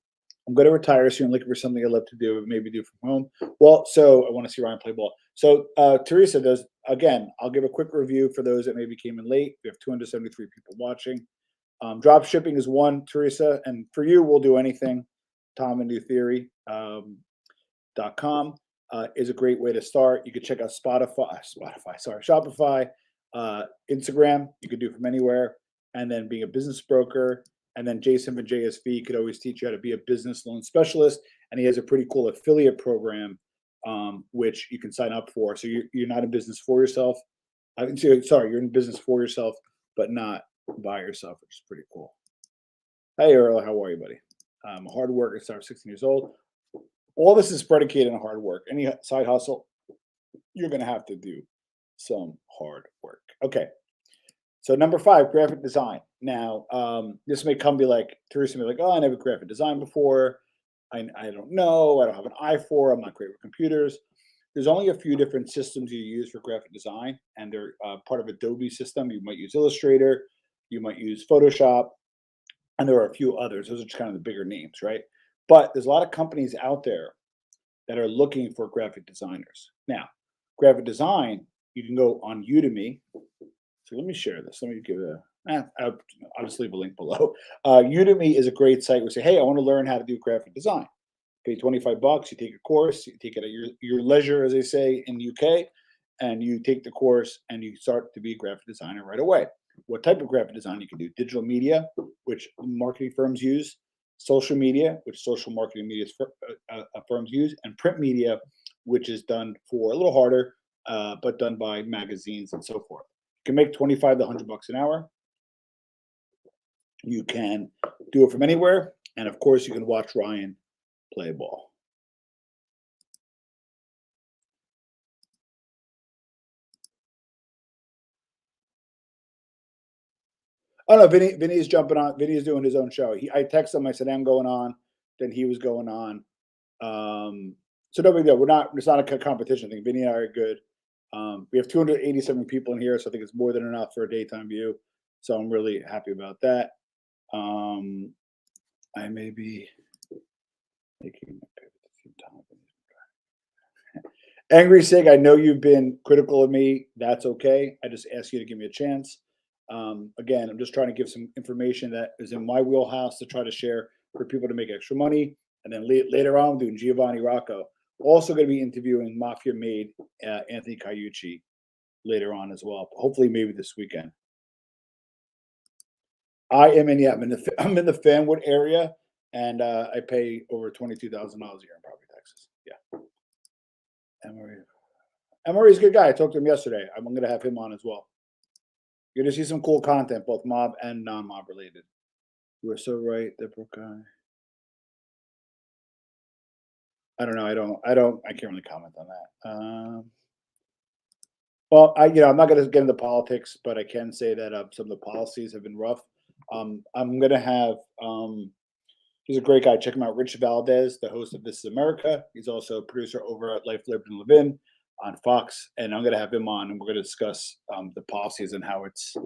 going to retire soon, looking for something I love to do, maybe do from home. Well, so I want to see Ryan play ball. So Teresa does, again, I'll give a quick review for those that maybe came in late. We have 273 people watching. Drop shipping is one, Teresa, and for you, we'll do anything. TomandNewTheory.com is a great way to start. You can check out Shopify, Instagram. You can do from anywhere, and then being a business broker. And then Jason from JSV could always teach you how to be a business loan specialist, and he has a pretty cool affiliate program, which you can sign up for. So you're not in business for yourself. Sorry, you're in business for yourself, but not by yourself, which is pretty cool. Hey, Earl, how are you, buddy? I'm a hard worker, started 16 years old. All this is predicated on hard work. Any side hustle, you're going to have to do some hard work. Okay. So number 5, graphic design. Now, this may come be like, Teresa may be like, oh, I never graphic design before. I don't know. I don't have an eye for. I'm not great with computers. There's only a few different systems you use for graphic design, and they're part of Adobe system. You might use Illustrator. You might use Photoshop. And there are a few others. Those are just kind of the bigger names, right? But there's a lot of companies out there that are looking for graphic designers. Now, graphic design, you can go on Udemy. So let me share this. Let me give I'll just leave a link below. Udemy is a great site where you say, hey, I want to learn how to do graphic design. Pay $25, you take a course, you take it at your leisure, as they say in the UK, and you take the course and you start to be a graphic designer right away. What type of graphic design you can do? Digital media, which marketing firms use, social media, which social marketing media firms use, and print media, which is done for a little harder, but done by magazines and so forth. You can make $25 to $100 an hour. You can do it from anywhere, and of course, you can watch Ryan play ball. Oh no, Vinny is jumping on. Vinny is doing his own show. I texted him. I said I'm going on. Then he was going on. So no big deal. It's not a competition thing. Vinny and I are good. We have 287 people in here, so I think it's more than enough for a daytime view. So I'm really happy about that. I may be making a pivot a few times. Angry Sig, I know you've been critical of me. That's okay. I just ask you to give me a chance. Again, I'm just trying to give some information that is in my wheelhouse to try to share for people to make extra money. And then later on, I'm doing Giovanni Rocco. Also going to be interviewing Mafia Maid, Anthony Caiucci later on as well. Hopefully, maybe this weekend. I'm in the Fanwood area, and I pay over $22,000 a year in property taxes. Yeah. Emery's a good guy. I talked to him yesterday. I'm going to have him on as well. You're going to see some cool content, both mob and non-mob related. You are so right, that broke guy. I don't know. I can't really comment on that. Well, I'm not going to get into politics, but I can say that some of the policies have been rough. I'm going to have, he's a great guy. Check him out. Rich Valdez, the host of This Is America. He's also a producer over at Life, Liberty, and Levin on Fox. And I'm going to have him on, and we're going to discuss the policies and how it's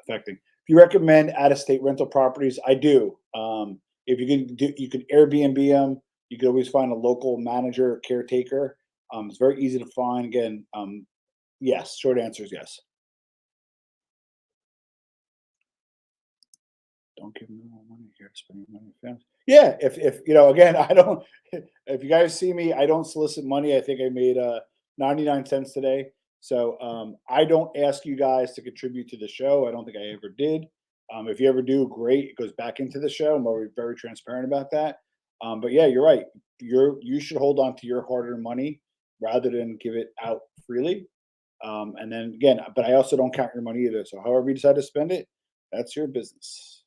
affecting. If you recommend out-of-state rental properties, I do. If you can Airbnb them. You can always find a local manager or caretaker. It's very easy to find. Again, yes. Short answer is yes. Don't give me more money here. Spending money with family. Yeah, if again, I don't. If you guys see me, I don't solicit money. I think I made 99 cents today. So I don't ask you guys to contribute to the show. I don't think I ever did. If you ever do, great. It goes back into the show. I'm always very transparent about that. But yeah, you're right. You should hold on to your hard-earned money rather than give it out freely. And then again, but I also don't count your money either. So however you decide to spend it, that's your business.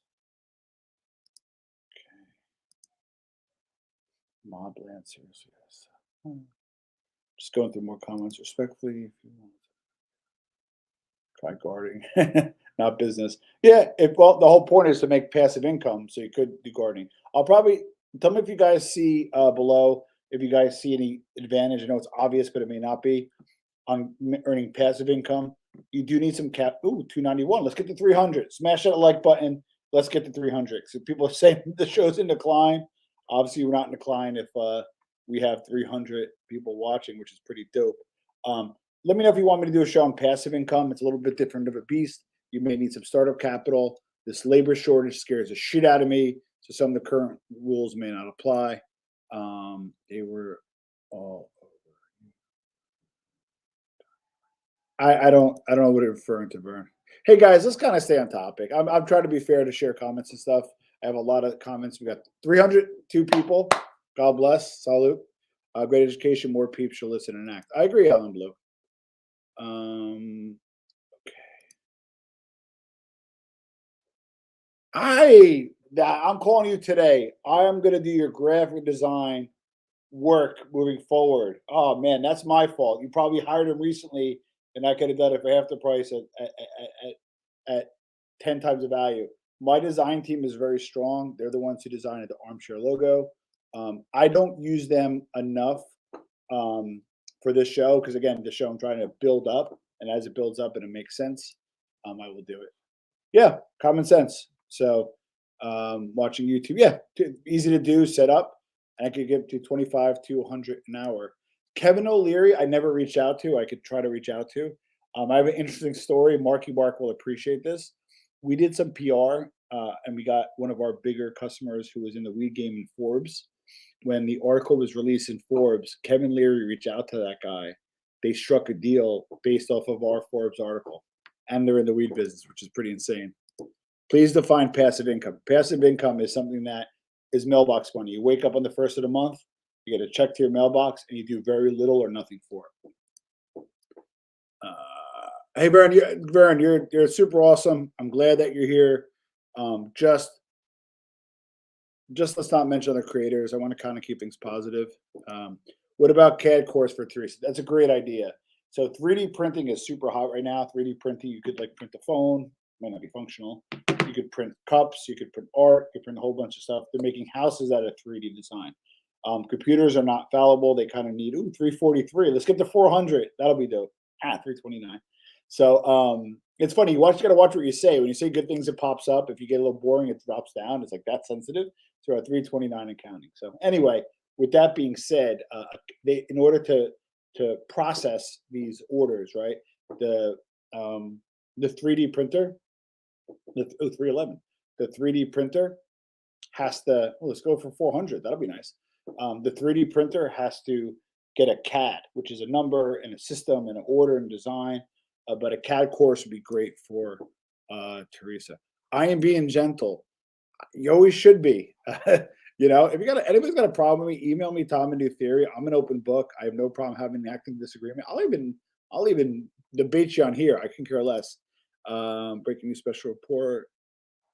Mob Lancers, yes. Just going through more comments respectfully. If you want to try guarding, not business. Yeah, well, the whole point is to make passive income, so you could do gardening. I'll probably tell me if you guys see below if you guys see any advantage. I know it's obvious, but it may not be on earning passive income. You do need some cap. Ooh, 291. Let's get to 300. Smash that like button. Let's get to 300. So people are saying the show's in decline. Obviously, we're not in decline if we have 300 people watching, which is pretty dope. Let me know if you want me to do a show on passive income. It's a little bit different of a beast. You may need some startup capital. This labor shortage scares the shit out of me. So some of the current rules may not apply. They were all I don't know what it's referring to, Vern. Hey guys, let's kind of stay on topic. I'm trying to be fair to share comments and stuff. I have a lot of comments. We got 302 people. God bless. Salute. Great education. More peeps should listen and act. I agree, Alan Blue. Okay. I'm calling you today. I am going to do your graphic design work moving forward. Oh man, that's my fault. You probably hired him recently, and I could have done it for half the price at 10 times the value. My design team is very strong. They're the ones who designed the Armchair logo. I don't use them enough for this show because again, the show I'm trying to build up, and as it builds up and it makes sense, I will do it. Yeah, common sense. So watching YouTube, yeah, easy to do, set up. And I could give to 25 to 100 an hour. Kevin O'Leary, I never reached out to. I could try to reach out to. I have an interesting story. Marky Mark will appreciate this. We did some PR, and we got one of our bigger customers who was in the weed game in Forbes. When the article was released in Forbes, Kevin Leary reached out to that guy. They struck a deal based off of our Forbes article, and they're in the weed business, which is pretty insane. Please define passive income. Passive income is something that is mailbox money. You wake up on the first of the month, you get a check to your mailbox, and you do very little or nothing for it. Hey, Vern, you're super awesome. I'm glad that you're here. Just let's not mention other creators. I want to kind of keep things positive. What about CAD course for Teresa? That's a great idea. So 3D printing is super hot right now. 3D printing, you could like print the phone, might not be functional. You could print cups, you could print art, you could print a whole bunch of stuff. They're making houses out of 3D design. Computers are not fallible. They kind of need 343. Let's get to 400. That'll be dope. 329. So it's funny. You gotta watch what you say. When you say good things, it pops up. If you get a little boring, it drops down. It's like that's sensitive. So we're at 329 and counting. So anyway, with that being said, in order to process these orders, right? The 3D printer, the 311, the 3D printer has to. Let's go for 400. That'll be nice. The 3D printer has to get a CAD, which is a number and a system and an order and design. But a CAD course would be great for Teresa. I am being gentle. You always should be. If anybody's got a problem with me, email me, Tom and New Theory. I'm an open book. I have no problem having an active disagreement. I'll even debate you on here. I can care less. Breaking news special report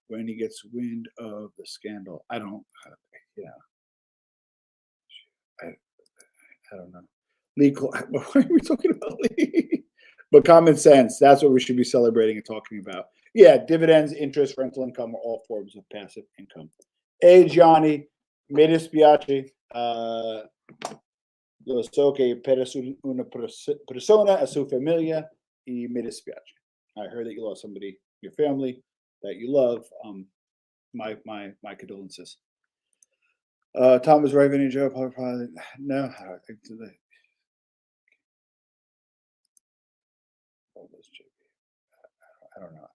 when he gets wind of the scandal. I don't. I don't know. Legal. What are we talking about? But common sense. That's what we should be celebrating and talking about. Yeah, dividends, interest, rental income are all forms of passive income. Hey, Gianni, mi dispiace. Lo so che per una persona a sua famiglia e mi dispiace. I heard that you lost somebody in your family. that you love, my condolences. Tom was right, Vinny Joe. Probably no. I don't know.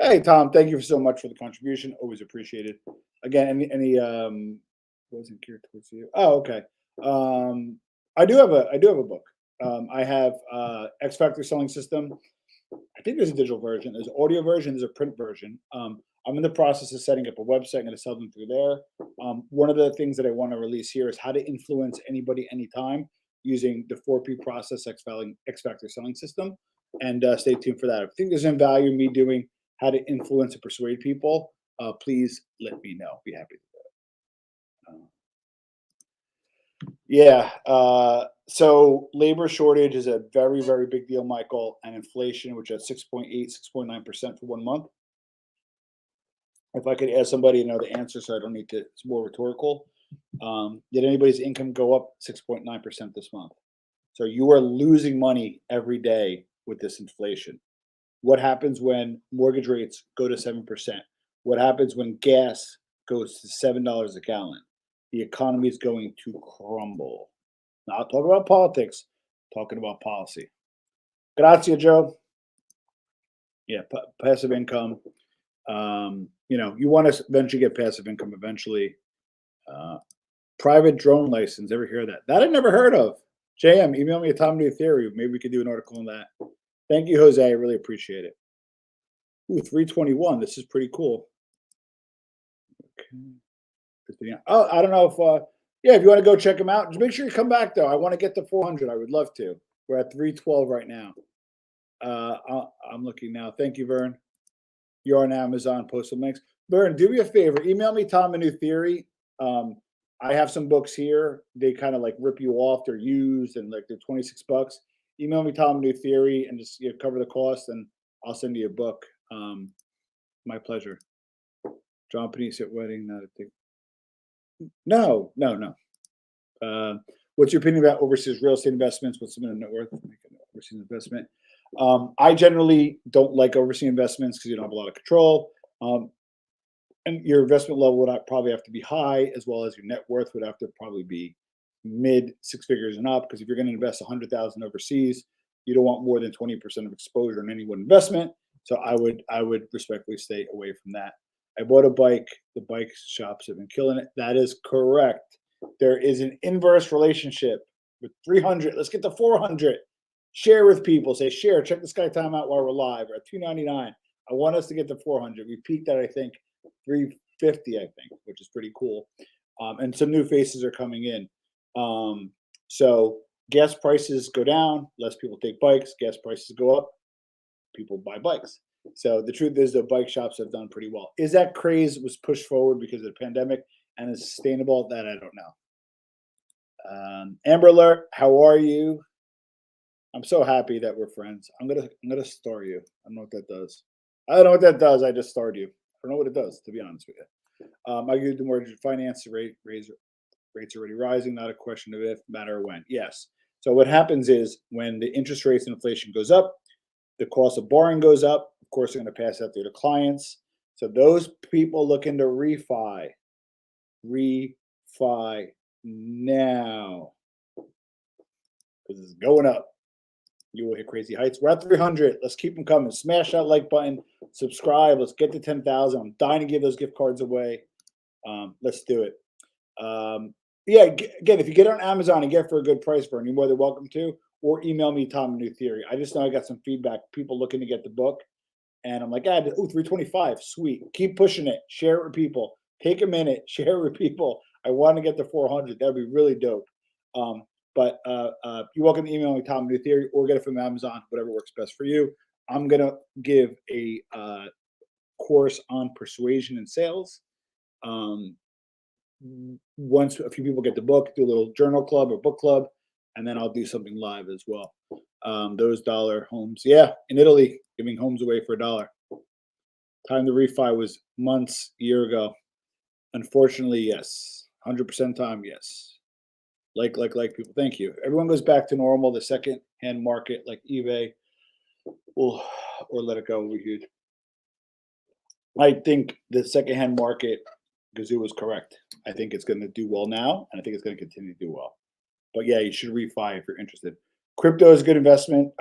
Hey Tom, thank you so much for the contribution. Always appreciated. Again, any wasn't geared towards you. Oh, okay. I do have a book. I have X Factor Selling System. I think there's a digital version. There's an audio version. There's a print version. I'm in the process of setting up a website. I'm going to sell them through there. One of the things that I want to release here is how to influence anybody anytime using the 4P process X Factor Selling System. And stay tuned for that. If you think there's some value in me doing how to influence and persuade people, please let me know. Be happy to do it. Yeah. So labor shortage is a very, very big deal, Michael, and inflation, which is 6.8, 6.9% for 1 month. If I could ask somebody to know the answer, so I don't need to, it's more rhetorical. Did anybody's income go up 6.9% this month? So you are losing money every day with this inflation. What happens when mortgage rates go to 7%? What happens when gas goes to $7 a gallon? The economy is going to crumble. Not talking about politics, talking about policy. Grazie, Joe. Yeah, passive income. You want to eventually get passive income eventually. Private drone license. Ever hear that? That I never heard of. JM, email me a Tom New Theory. Maybe we could do an article on that. Thank you, Jose. I really appreciate it. Ooh, 321. This is pretty cool. Okay. Oh, I don't know if if you want to go check them out, just make sure you come back though. I want to get to 400. I would love to. We're at 312 right now. I'm looking now. Thank you, Vern. You're on Amazon. Post some links. Vern, do me a favor. Email me Tom a New Theory. I have some books here. They kind of like rip you off. They're used and like they're $26. Email me Tom a New Theory and just cover the cost, and I'll send you a book. My pleasure. John Panisse at wedding, not a thing. No. What's your opinion about overseas real estate investments? What's the minimum net worth? Overseas investment. I generally don't like overseas investments because you don't have a lot of control. And your investment level would probably have to be high, as well as your net worth would have to probably be mid 6 figures and up. Because if you're going to invest 100,000 overseas, you don't want more than 20% of exposure in any one investment. So I would respectfully stay away from that. I bought a bike. The bike shops have been killing it. That is correct. There is an inverse relationship with 300. Let's get to 400. Share with people. Say share. Check the Sky Time out while we're live. We're at 299. I want us to get to 400. We peaked at I think 350. I think, which is pretty cool. And some new faces are coming in. So gas prices go down. Less people take bikes. Gas prices go up. People buy bikes. So the truth is the bike shops have done pretty well. Is that craze was pushed forward because of the pandemic and is sustainable? That I don't know. Amber Alert, how are you? I'm so happy that we're friends. I'm gonna star you. I don't know what that does. I don't know what that does. I just starred you. I don't know what it does, to be honest with you. I give the mortgage finance rates already rising, not a question of if, matter when. Yes. So what happens is when the interest rates and inflation goes up, the cost of borrowing goes up. Of course, they're going to pass that through to clients. So those people looking to refi now, because it's going up. You will hit crazy heights. We're at 300. Let's keep them coming. Smash that like button. Subscribe. Let's get to 10,000. I'm dying to give those gift cards away. Let's do it. Again, if you get it on Amazon and get it for a good price, Vern, you're more than welcome to. Or email me Tom a New Theory. I just know I got some feedback. People looking to get the book. And I'm like, 325. Sweet. Keep pushing it. Share it with people. Take a minute. Share it with people. I want to get to 400. That'd be really dope. But you're welcome to email me Tom a New Theory or get it from Amazon, whatever works best for you. I'm going to give a course on persuasion and sales. Once a few people get the book, do a little journal club or book club, and then I'll do something live as well. Those dollar homes. Yeah, in Italy, giving homes away for $1. Time to refi was months, year ago. Unfortunately, yes. 100% time, yes. Like people. Thank you. Everyone goes back to normal. The second-hand market, like eBay, or let it go will be huge. I think the secondhand market, Gazoo was correct. I think it's going to do well now, and I think it's going to continue to do well. But yeah, you should refi if you're interested. Crypto is a good investment.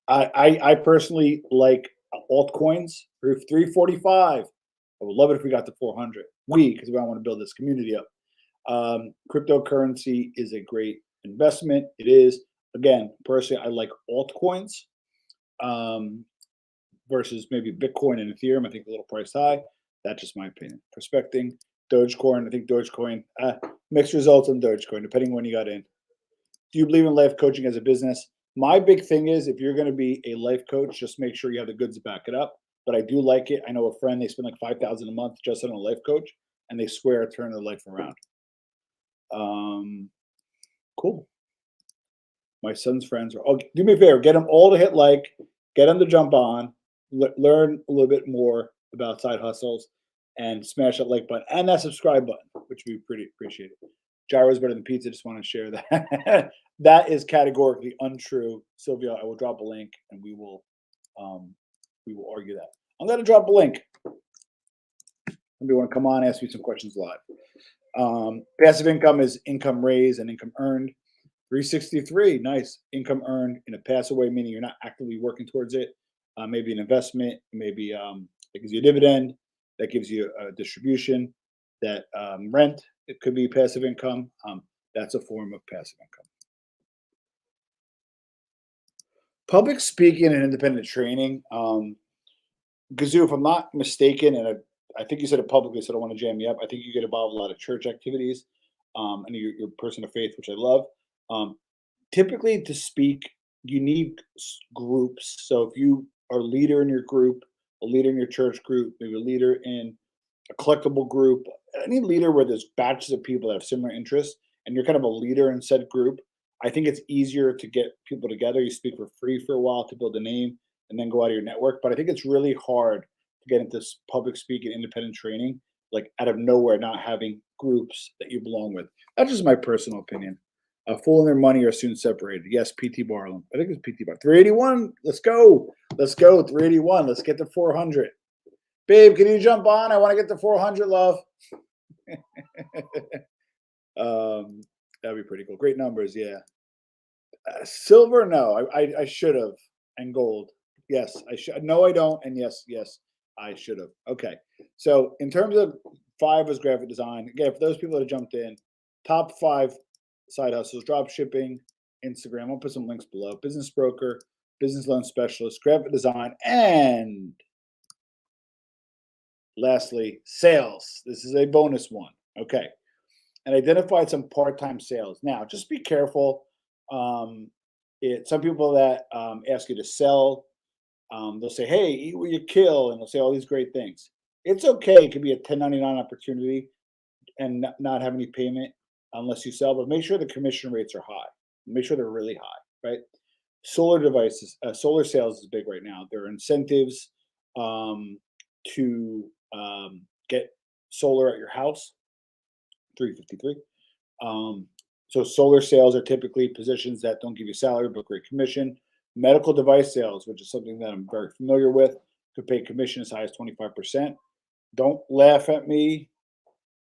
I personally like altcoins through 345. I would love it if we got to 400. Because we don't want to build this community up. Cryptocurrency is a great investment. It is. Again, personally, I like altcoins versus maybe Bitcoin and Ethereum. I think a little price high. That's just my opinion. Prospecting, Dogecoin. I think Dogecoin, mixed results on Dogecoin, depending when you got in. Do you believe in life coaching as a business? My big thing is if you're going to be a life coach, just make sure you have the goods to back it up. But I do like it. I know a friend, they spend like $5,000 a month just on a life coach, and they swear to turn their life around. Cool. My son's friends are, oh, do me a favor, get them all to hit like, get them to jump on, learn a little bit more about side hustles, and smash that like button and that subscribe button, which we pretty appreciate it. Gyro's better than pizza. Just want to share that. That is categorically untrue. Sylvia, I will drop a link and we will argue that. I'm going to drop a link. Somebody want to come on, ask me some questions live. Passive income is income raised and income earned. 363, nice. Income earned in a passive way, meaning you're not actively working towards it. Maybe an investment, maybe it gives you a dividend, that gives you a distribution, that rent, it could be passive income. That's a form of passive income. Public speaking and independent training. Gazoo, if I'm not mistaken, and I think you said it publicly, so I don't want to jam you up. I think you get involved in a lot of church activities, and you're a person of faith, which I love. Typically, to speak, you need groups. So if you are a leader in your group, a leader in your church group, maybe a leader in a collectible group, any leader where there's batches of people that have similar interests, and you're kind of a leader in said group, I think it's easier to get people together. You speak for free for a while to build a name and then go out of your network. But I think it's really hard to get into public speaking, independent training, like out of nowhere, not having groups that you belong with. That's just my personal opinion. Fool and their money are soon separated. Yes, PT Barlam. I think it's PT Bar. 381. Let's go. Let's go. 381. Let's get to 400. Babe, can you jump on? I want to get to 400, love. That'd be pretty cool. Great numbers, yeah. Silver, no. I should have. And gold. Yes, I should. No, I don't. And yes, I should have. Okay. So in terms of 5 was graphic design. Again, for those people that have jumped in, top 5 side hustles: drop shipping, Instagram. I'll put some links below. Business broker, business loan specialist, graphic design, and lastly, sales. This is a bonus one. Okay. And identified some part-time sales. Now, just be careful. Some people that ask you to sell, they'll say, hey, eat what you kill, and they'll say all these great things. It's okay. It could be a 1099 opportunity and not have any payment unless you sell, but make sure the commission rates are high. Make sure they're really high, right? Solar devices, solar sales is big right now. There are incentives to get solar at your house. 353. So solar sales are typically positions that don't give you salary but great commission. Medical device sales, which is something that I'm very familiar with, could pay commission as high as 25%. Don't laugh at me.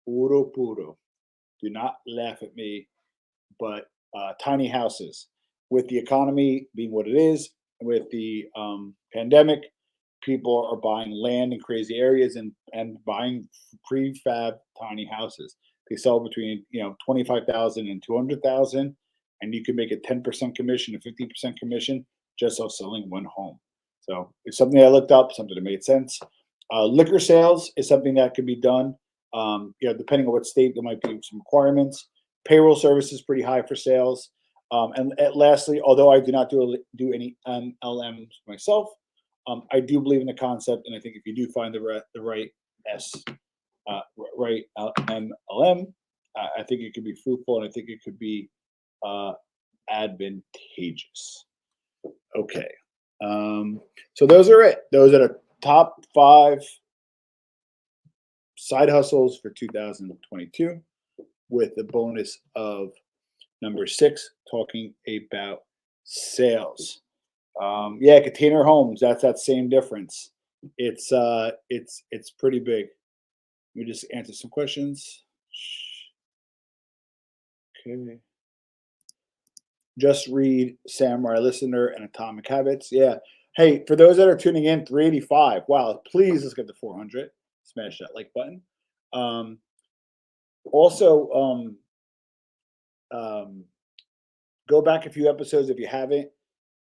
Puro. Do not laugh at me. But tiny houses, with the economy being what it is, with the pandemic, people are buying land in crazy areas and buying prefab tiny houses. They sell between 25,000 and 200,000, and you can make a 10% commission, a 50% commission just off selling one home. So it's something I looked up, something that made sense. Liquor sales is something that can be done. Depending on what state, there might be some requirements. Payroll service is pretty high for sales. And lastly, although I do not do any MLMs myself, I do believe in the concept, and I think if you do find the right MLM, I think it could be fruitful, and I think it could be advantageous. Okay, so those are it. Those are the top 5 side hustles for 2022, with the bonus of number 6, talking about sales. Yeah, container homes. That's that same difference. It's pretty big. Let me just answer some questions. Okay. Just read Samurai Listener and Atomic Habits. Yeah. Hey, for those that are tuning in, 385. Wow. Please let's get to 400. Smash that like button. Um, also, um, go back a few episodes if you haven't.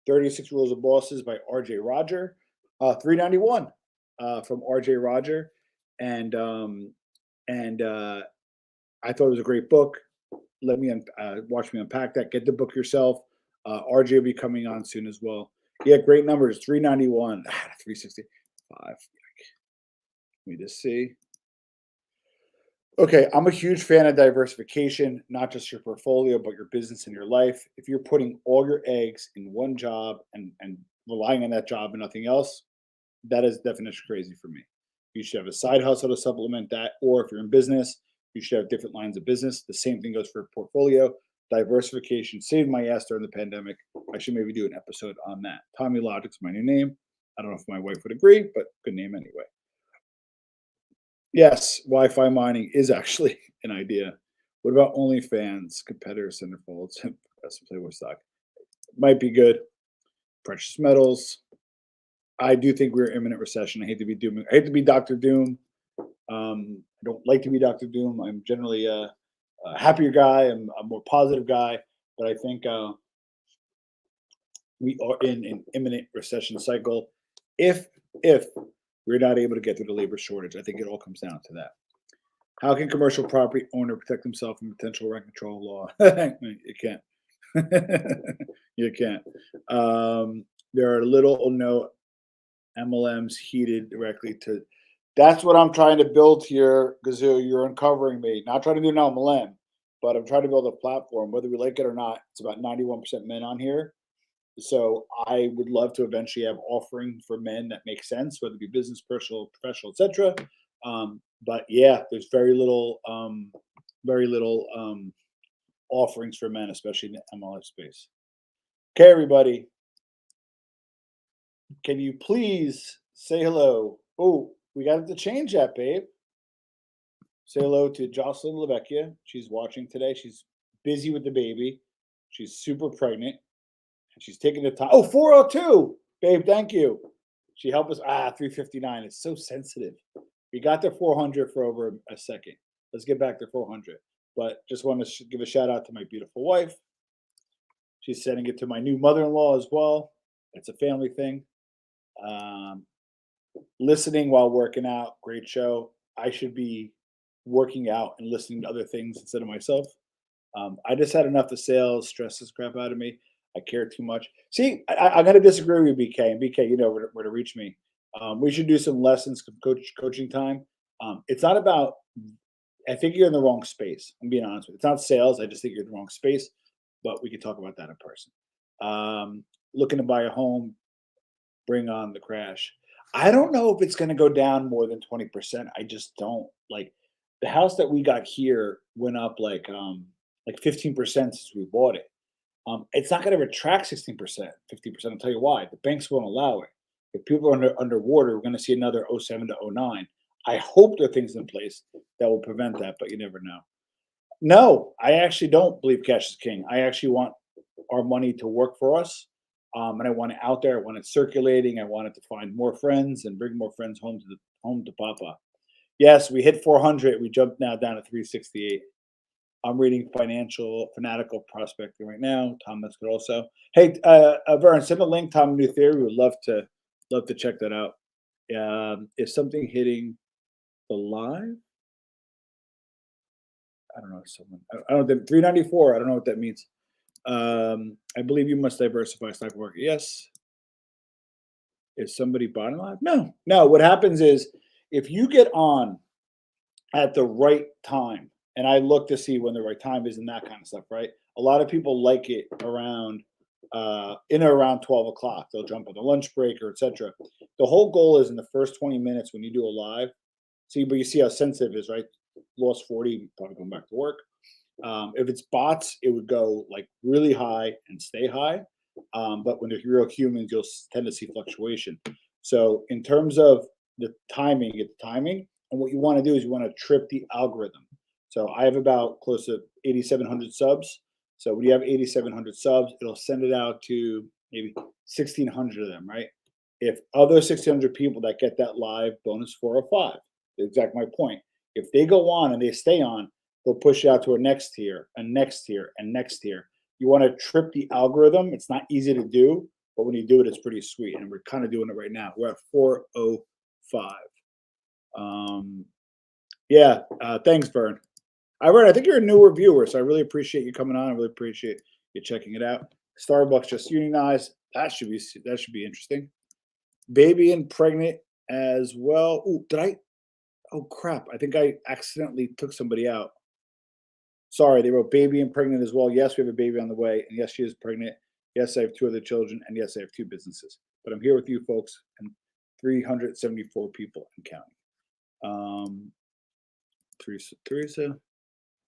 36 Rules of Bosses by RJ Roger. 391 from RJ Roger. And I thought it was a great book. Let me watch me unpack that. Get the book yourself. RJ will be coming on soon as well. Yeah, great numbers. 391, 365. Let me just see. Okay, I'm a huge fan of diversification, not just your portfolio, but your business and your life. If you're putting all your eggs in one job and relying on that job and nothing else, that is definition crazy for me. You should have a side hustle to supplement that, or if you're in business, you should have different lines of business. The same thing goes for portfolio. Diversification saved my ass during the pandemic. I should maybe do an episode on that. Tommy Logic's my new name. I don't know if my wife would agree, but good name anyway. Yes, Wi-Fi mining is actually an idea. What about OnlyFans, competitors, centerfolds, some Playboy stock? Might be good. Precious metals. I do think we're imminent recession. I hate to be doom. I hate to be Doctor Doom. I don't like to be Doctor Doom. I'm generally a happier guy. I'm a more positive guy, but I think we are in an imminent recession cycle. If we're not able to get through the labor shortage, I think it all comes down to that. How can commercial property owner protect himself from potential rent control law? You can't. You can't. There are little or no MLMs heated directly to. That's what I'm trying to build here, Gazoo. You're uncovering me. Not trying to do an MLM, but I'm trying to build a platform. Whether we like it or not, it's about 91% men on here. So I would love to eventually have offering for men that make sense, whether it be business, personal, professional, etc. But yeah, there's very little offerings for men, especially in the MLM space. Okay, everybody, can you please say hello? Oh, we got to change that, babe. Say hello to Jocelyn Lavecchia. She's watching today. She's busy with the baby. She's super pregnant. She's taking the time. Oh, 402. Babe, thank you. She helped us. 359. It's so sensitive. We got to 400 for over a second. Let's get back to 400. But just want to give a shout out to my beautiful wife. She's sending it to my new mother-in-law as well. It's a family thing. Listening while working out. Great show. I should be working out and listening to other things instead of myself. I just had enough of sales. Stress this crap out of me. I care too much. See, I'm going to disagree with BK. And BK, you know where to reach me. We should do some lessons, coaching time. It's not about, I think you're in the wrong space. I'm being honest with you. It's not sales. I just think you're in the wrong space, but we could talk about that in person. Looking to buy a home, bring on the crash. I don't know if it's going to go down more than 20%. I just don't. Like the house that we got here went up like 15% since we bought it. It's not going to retract 16%, 50%. I'll tell you why. The banks won't allow it. If people are underwater, we're going to see another 07 to 09. I hope there are things in place that will prevent that, but you never know. No, I actually don't believe cash is king. I actually want our money to work for us. And I want it out there. I want it circulating. I want it to find more friends and bring more friends home to Papa. Yes, we hit 400. We jumped now down to 368. I'm reading Fanatical Prospecting right now. Tom, that's good also. Hey, Vern, send a link. Tom, New Theory. We would love to check that out. Is something hitting the live? I don't know. I don't know. 394. I don't know what that means. I believe you must diversify stock market. Yes. Is somebody buying live? No. What happens is if you get on at the right time, and I look to see when the right time is and that kind of stuff, right? A lot of people like it around in or around 12 o'clock. They'll jump on the lunch break or etc. The whole goal is in the first 20 minutes when you do a live. But you see how sensitive it is, right? Lost 40, probably going back to work. If it's bots, it would go like really high and stay high. But when they're real humans, you'll tend to see fluctuation. So in terms of the timing, get the timing, and what you want to do is you want to trip the algorithm. So I have about close to 8,700 subs. So when you have 8,700 subs, it'll send it out to maybe 1,600 of them, right? If other 1,600 people that get that live bonus 405, exact my point. If they go on and they stay on, they'll push it out to a next tier, and next tier, and next tier. You want to trip the algorithm. It's not easy to do, but when you do it, it's pretty sweet. And we're kind of doing it right now. We're at 405. Thanks, Vern. I think you're a newer viewer, so I really appreciate you coming on. I really appreciate you checking it out. Starbucks just unionized. That should be interesting. Baby and pregnant as well. Ooh, oh crap. I think I accidentally took somebody out. Sorry, they wrote baby and pregnant as well. Yes, we have a baby on the way. And yes, she is pregnant. Yes, I have 2 other children. And yes, I have 2 businesses. But I'm here with you folks and 374 people and counting. Teresa.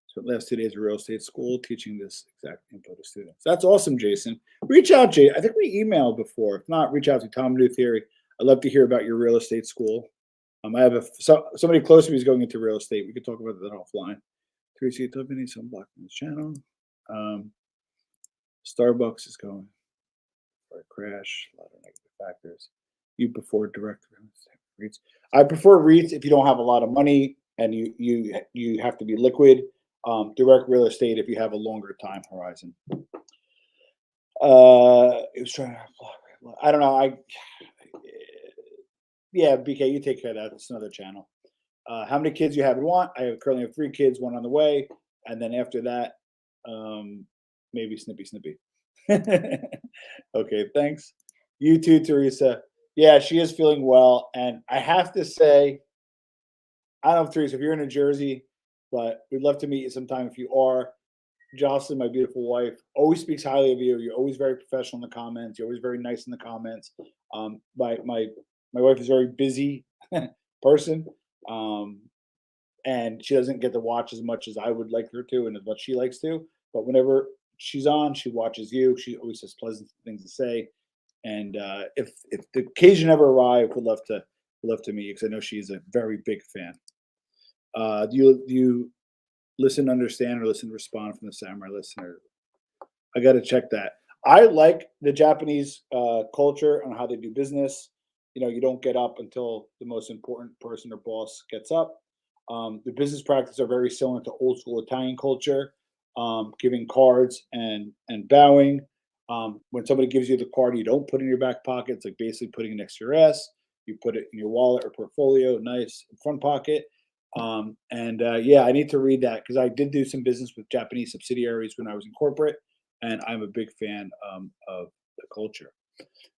So last 2 days of real estate school, teaching this exact info to students. That's awesome, Jason. Reach out, Jay. I think we emailed before. If not, reach out to Tom New Theory. I'd love to hear about your real estate school. I have somebody close to me is going into real estate. We could talk about that offline. Tracy Tiffany, some block on this channel. Starbucks is going for a crash. A lot of negative factors. You prefer direct REITs? I prefer REITs if you don't have a lot of money and you have to be liquid. Direct real estate if you have a longer time horizon. It was trying to. I don't know. Yeah, BK, you take care of that. It's another channel. How many kids you have and want? I currently have 3 kids, 1 on the way, and then after that, maybe snippy. Okay, thanks. You too, Teresa. Yeah, she is feeling well, and I have to say, I don't know, Teresa, if you're in New Jersey, but we'd love to meet you sometime if you are. Jocelyn, my beautiful wife, always speaks highly of you. You're always very professional in the comments. You're always very nice in the comments. My wife is a very busy person. And she doesn't get to watch as much as I would like her to and as much she likes to. But whenever she's on, she watches you. She always has pleasant things to say. And if the occasion ever arrives, would love to meet you because I know she's a very big fan. Do you listen, understand, or listen, respond from the samurai listener? I got to check that. I like the Japanese culture and how they do business. You don't get up until the most important person or boss gets up. The business practices are very similar to old school Italian culture, giving cards and bowing. When somebody gives you the card, you don't put it in your back pocket. It's like basically putting it next to your ass. You put it in your wallet or portfolio, nice front pocket. I need to read that because I did do some business with Japanese subsidiaries when I was in corporate, and I'm a big fan of the culture.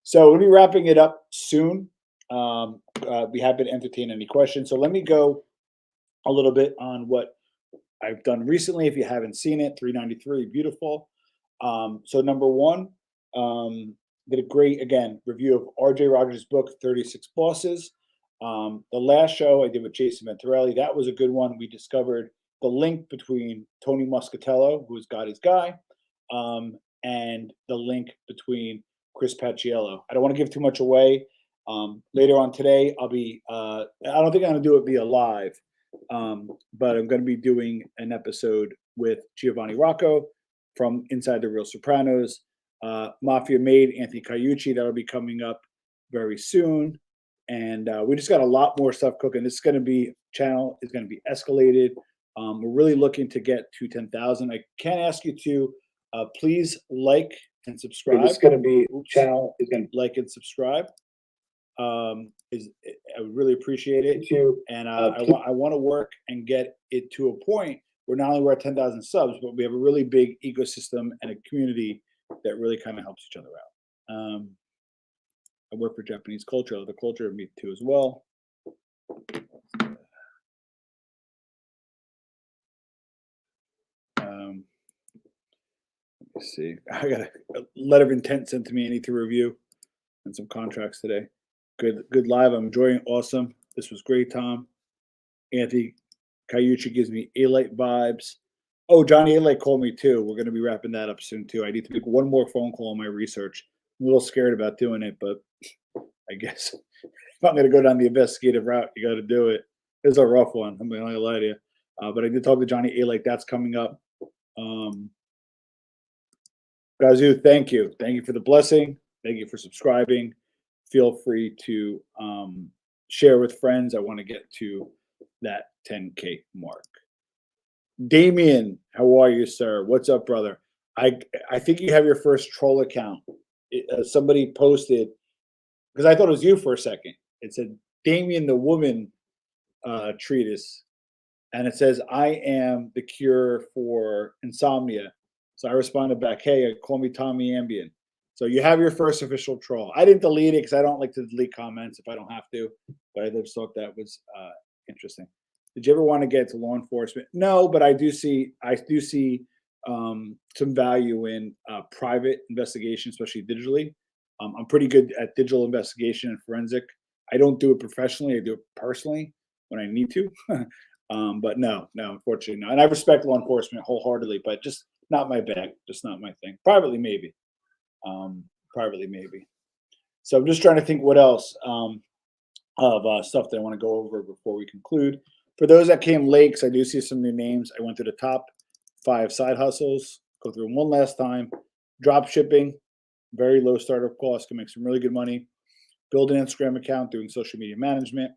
So we'll be wrapping it up soon. We have been entertaining any questions. So let me go a little bit on what I've done recently. If you haven't seen it, 393, beautiful. So number 1, did a great, again, review of R.J. Rogers' book, 36 Bosses. The last show I did with Jason Venturelli, that was a good one. We discovered the link between Tony Muscatello, who's Gotti's guy, and the link between Chris Paciello. I don't want to give too much away. Later on today, I'll be, I don't think I'm going to do it via live, but I'm going to be doing an episode with Giovanni Rocco from Inside the Real Sopranos, Mafia Maid, Anthony Caiucci. That'll be coming up very soon. And we just got a lot more stuff cooking. This is going to be, channel is going to be escalated. We're really looking to get to 10,000. I can ask you to please like and subscribe. It's going to be, channel is going to like and subscribe. I would really appreciate it. And I want to work and get it to a point where not only we're at 10,000 subs, but we have a really big ecosystem and a community that really kind of helps each other out. I work for Japanese culture, the culture of me too as well. Let me see. I got a letter of intent sent to me. I need to review and some contracts today. Good live. I'm enjoying it. Awesome. This was great, Tom. Anthony Caiucci gives me A-Light vibes. Oh, Johnny A-Light called me too. We're going to be wrapping that up soon too. I need to make one more phone call on my research I'm a little scared about doing it, but I guess if I'm going to go down the investigative route, you got to do it. It's a rough one. I'm not going to lie to you. But I did talk to Johnny A. Like that's coming up. Gazoo, thank you. Thank you for the blessing. Thank you for subscribing. Feel free to share with friends. I want to get to that 10K mark. Damien, how are you, sir? What's up, brother? I think you have your first troll account. Somebody posted, because I thought it was you for a second. It said Damien the Woman treatise. And it says, I am the cure for insomnia. So I responded back, hey, call me Tommy Ambien. So you have your first official troll. I didn't delete it because I don't like to delete comments if I don't have to. But I just thought that was interesting. Did you ever want to get to law enforcement? No, but I do see some value in private investigation, especially digitally. I'm pretty good at digital investigation and forensic. I don't do it professionally. I do it personally when I need to. But no, unfortunately, no. And I respect law enforcement wholeheartedly, but just not my bag, just not my thing. Privately, maybe. So I'm just trying to think what else of stuff that I want to go over before we conclude. For those that came late, because I do see some new names, I went to the top 5 side hustles. Go through them one last time. Drop shipping, very low startup cost, can make some really good money. Build an Instagram account, doing social media management.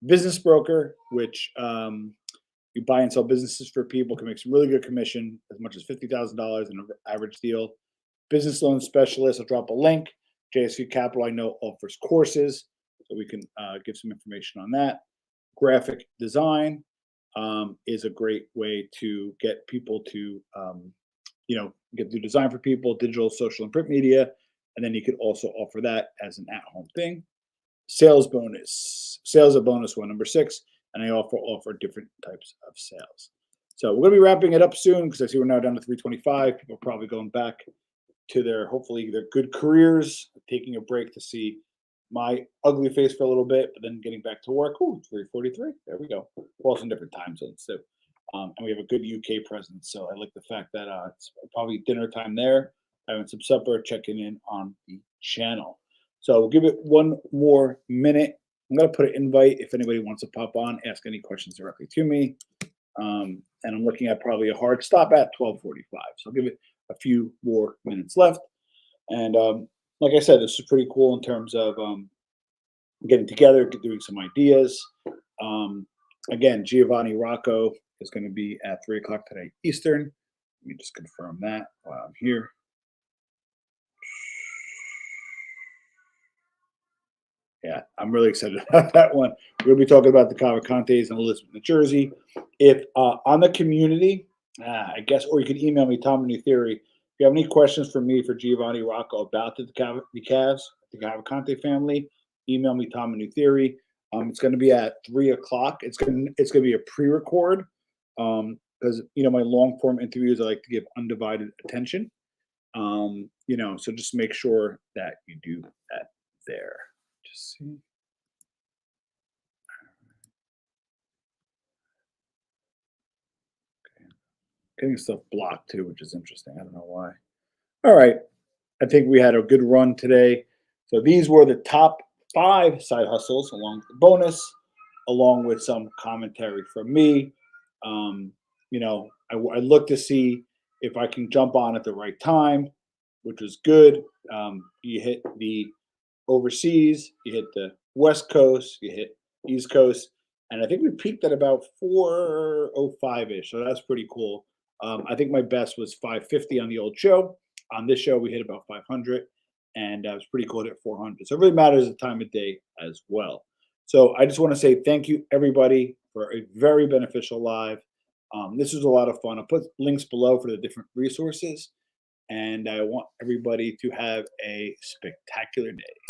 Business broker, which you buy and sell businesses for people, can make some really good commission, as much as $50,000 in an average deal. Business loan specialist, I'll drop a link. Jsv Capital, I know, offers courses, so we can give some information on that. Graphic design is a great way to get people to, get to design for people, digital, social, and print media. And then you could also offer that as an at-home thing. Sales bonus. Sales a bonus one, number 6. And I offer different types of sales. So we're going to be wrapping it up soon because I see we're now down to 325. People are probably going back to hopefully their good careers, taking a break to see my ugly face for a little bit, but then getting back to work. Ooh, 3:43. There we go. We're also in different time zones too. And we have a good UK presence. So I like the fact that it's probably dinner time there, having some supper, checking in on the channel. So we'll give it one more minute. I'm going to put an invite if anybody wants to pop on, ask any questions directly to me. And I'm looking at probably a hard stop at 12:45. So I'll give it a few more minutes left. And like I said, this is pretty cool in terms of getting together, doing some ideas. Again, Giovanni Rocco is going to be at 3 o'clock today Eastern. Let me just confirm that while I'm here. Yeah, I'm really excited about that one. We're going to be talking about the Cavalcantes in Elizabeth, New Jersey. If on the community, I guess, or you can email me, Tom New Theory. If you have any questions for me, for Giovanni Rocco about the Cavs, the Cavalcante family, email me, Tom New Theory. It's going to be at 3 o'clock. It's going to be a pre-record because my long form interviews I like to give undivided attention. So just make sure that you do that there. Just see. Okay. Getting stuff blocked too, which is interesting. I don't know why. All right. I think we had a good run today. So these were the top 5 side hustles along with the bonus, along with some commentary from me. I look to see if I can jump on at the right time, which was good. You hit the overseas, you hit the West Coast, you hit East Coast, and I think we peaked at about 405-ish. So that's pretty cool. I think my best was 550 on the old show. On this show, we hit about 500, and it was pretty cool at 400. So it really matters the time of day as well. So I just want to say thank you, everybody, for a very beneficial live. This was a lot of fun. I'll put links below for the different resources, and I want everybody to have a spectacular day.